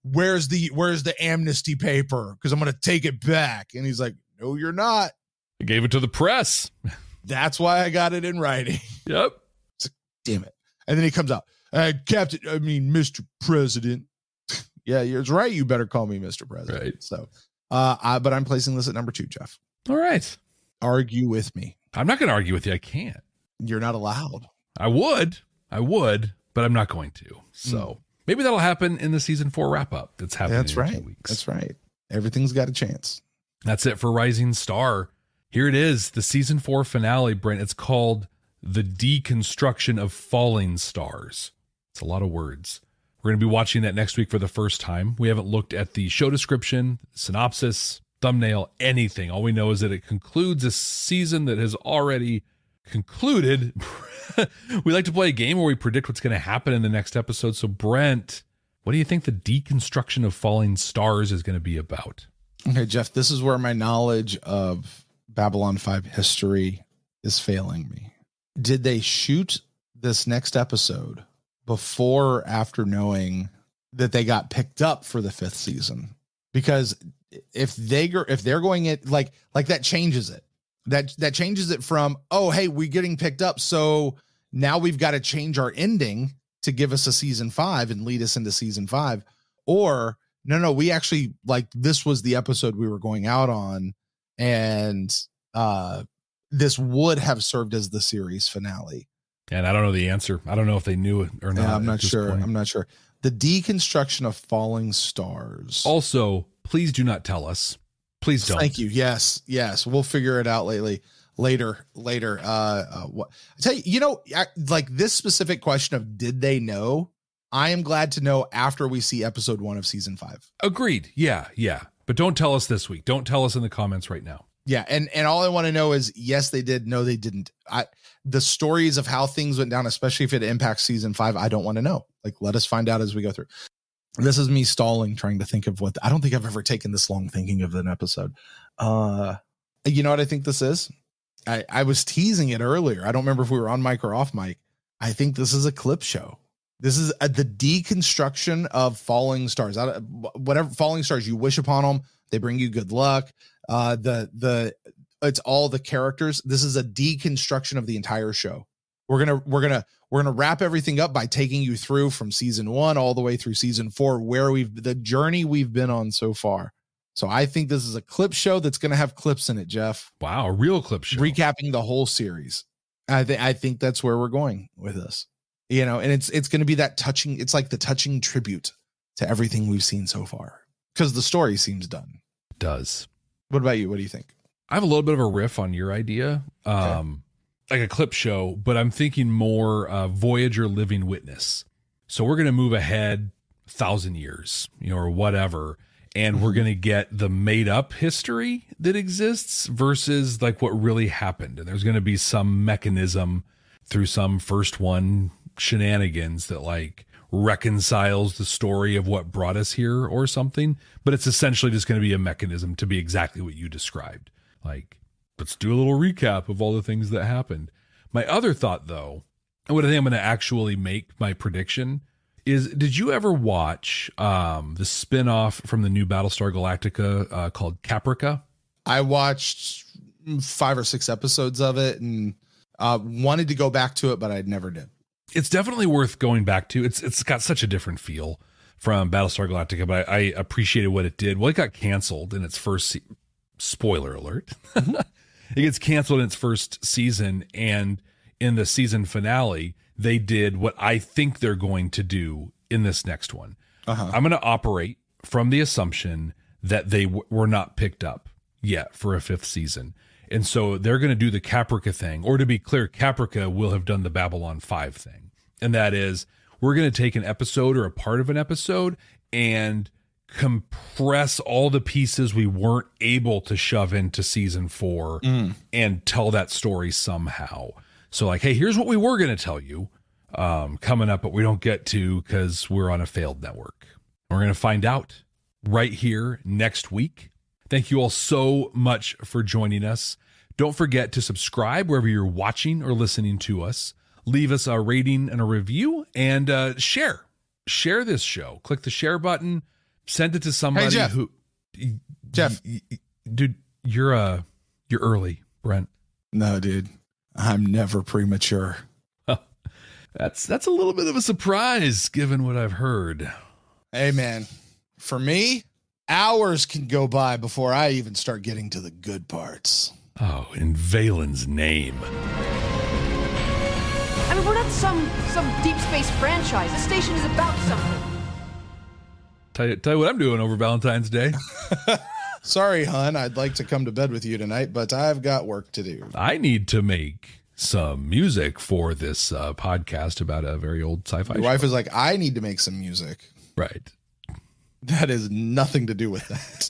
where's the amnesty paper? Because I'm going to take it back. And he's like, no, you're not. I gave it to the press. That's why I got it in writing. Yep. Like, damn it. And then he comes out, Mr. President. Yeah, you're right. You better call me Mr. President. Right. So, but I'm placing this at number 2, Jeff. All right. Argue with me. I'm not going to argue with you. I can't. You're not allowed. I would, but I'm not going to. So maybe that'll happen in the season 4 wrap up. That's happening. That's right. 2 weeks. That's right. Everything's got a chance. That's it for Rising Star. Here it is, the season 4 finale, Brent. It's called The Deconstruction of Falling Stars. It's a lot of words. We're going to be watching that next week for the first time. We haven't looked at the show description, synopsis, thumbnail, anything. All we know is that it concludes a season that has already concluded. We like to play a game where we predict what's going to happen in the next episode. So, Brent, what do you think the Deconstruction of Falling Stars is going to be about? Okay, Jeff, this is where my knowledge of Babylon 5 history is failing me. Did they shoot this next episode before or after knowing that they got picked up for the 5th season? Because if they're going it like that changes it. That changes it from, oh, hey, we're getting picked up, so now we've got to change our ending to give us a season 5 and lead us into season 5. Or no, we actually, like, this was the episode we were going out on, and this would have served as the series finale. And I don't know the answer. I don't know if they knew it or not. Yeah, I'm not sure. The Deconstruction of Falling Stars. Also, please do not tell us. Please don't. Thank you. Yes. We'll figure it out later. What I tell you, like this specific question of did they know? I am glad to know after we see episode 1 of season 5. Agreed. Yeah. But don't tell us this week. Don't tell us in the comments right now. Yeah. And all I want to know is, yes, they did. No, they didn't. The stories of how things went down, especially if it impacts season 5, I don't want to know. Like, let us find out as we go through. This is me stalling, trying to think of I don't think I've ever taken this long thinking of an episode. You know what I think this is? I was teasing it earlier. I don't remember if we were on mic or off mic. I think this is a clip show. This is the deconstruction of falling stars. Whatever falling stars, you wish upon them, they bring you good luck. It's all the characters. This is a deconstruction of the entire show. We're gonna wrap everything up by taking you through from season 1 all the way through season 4, where the journey we've been on so far. So I think this is a clip show that's going to have clips in it, Jeff. Wow, a real clip show. Recapping the whole series. I think that's where we're going with this. And it's going to be that touching. It's like the touching tribute to everything we've seen so far, because the story seems done. It does. What about you? What do you think? I have a little bit of a riff on your idea. Okay. Like a clip show, but I'm thinking more Voyager Living Witness. So we're going to move ahead 1,000 years, or whatever. And we're going to get the made up history that exists versus like what really happened. And there's going to be some mechanism through some first one shenanigans that like reconciles the story of what brought us here or something, but it's essentially just going to be a mechanism to be exactly what you described. Like, let's do a little recap of all the things that happened. My other thought, though, and what I think I'm going to actually make my prediction is, did you ever watch the spin-off from the new Battlestar Galactica called Caprica? I watched 5 or 6 episodes of it and wanted to go back to it, but I never did. It's definitely worth going back to. It's got such a different feel from Battlestar Galactica, but I appreciated what it did. Well, it got canceled in its first spoiler alert. It gets canceled in its first season, and in the season finale, they did what I think they're going to do in this next one. I'm going to operate from the assumption that they were not picked up yet for a 5th season. And so they're going to do the Caprica thing, or to be clear, Caprica will have done the Babylon 5 thing. And that is, we're going to take an episode or a part of an episode and compress all the pieces we weren't able to shove into season 4 and tell that story somehow. So like, hey, here's what we were going to tell you coming up, but we don't get to because we're on a failed network. We're going to find out right here next week. Thank you all so much for joining us. Don't forget to subscribe wherever you're watching or listening to us. Leave us a rating and a review, and share this show. Click the share button. Send it to somebody. Hey, Jeff. Jeff, dude, you're early, Brent. No, dude, I'm never premature. That's a little bit of a surprise given what I've heard. Hey, man, for me, hours can go by before I even start getting to the good parts. Oh, in Valen's name. I mean, we're not some deep space franchise. This station is about something. Tell you what I'm doing over Valentine's Day. Sorry, hon. I'd like to come to bed with you tonight, but I've got work to do. I need to make some music for this podcast about a very old sci-fi show. Your wife is like, I need to make some music. Right. That has nothing to do with that.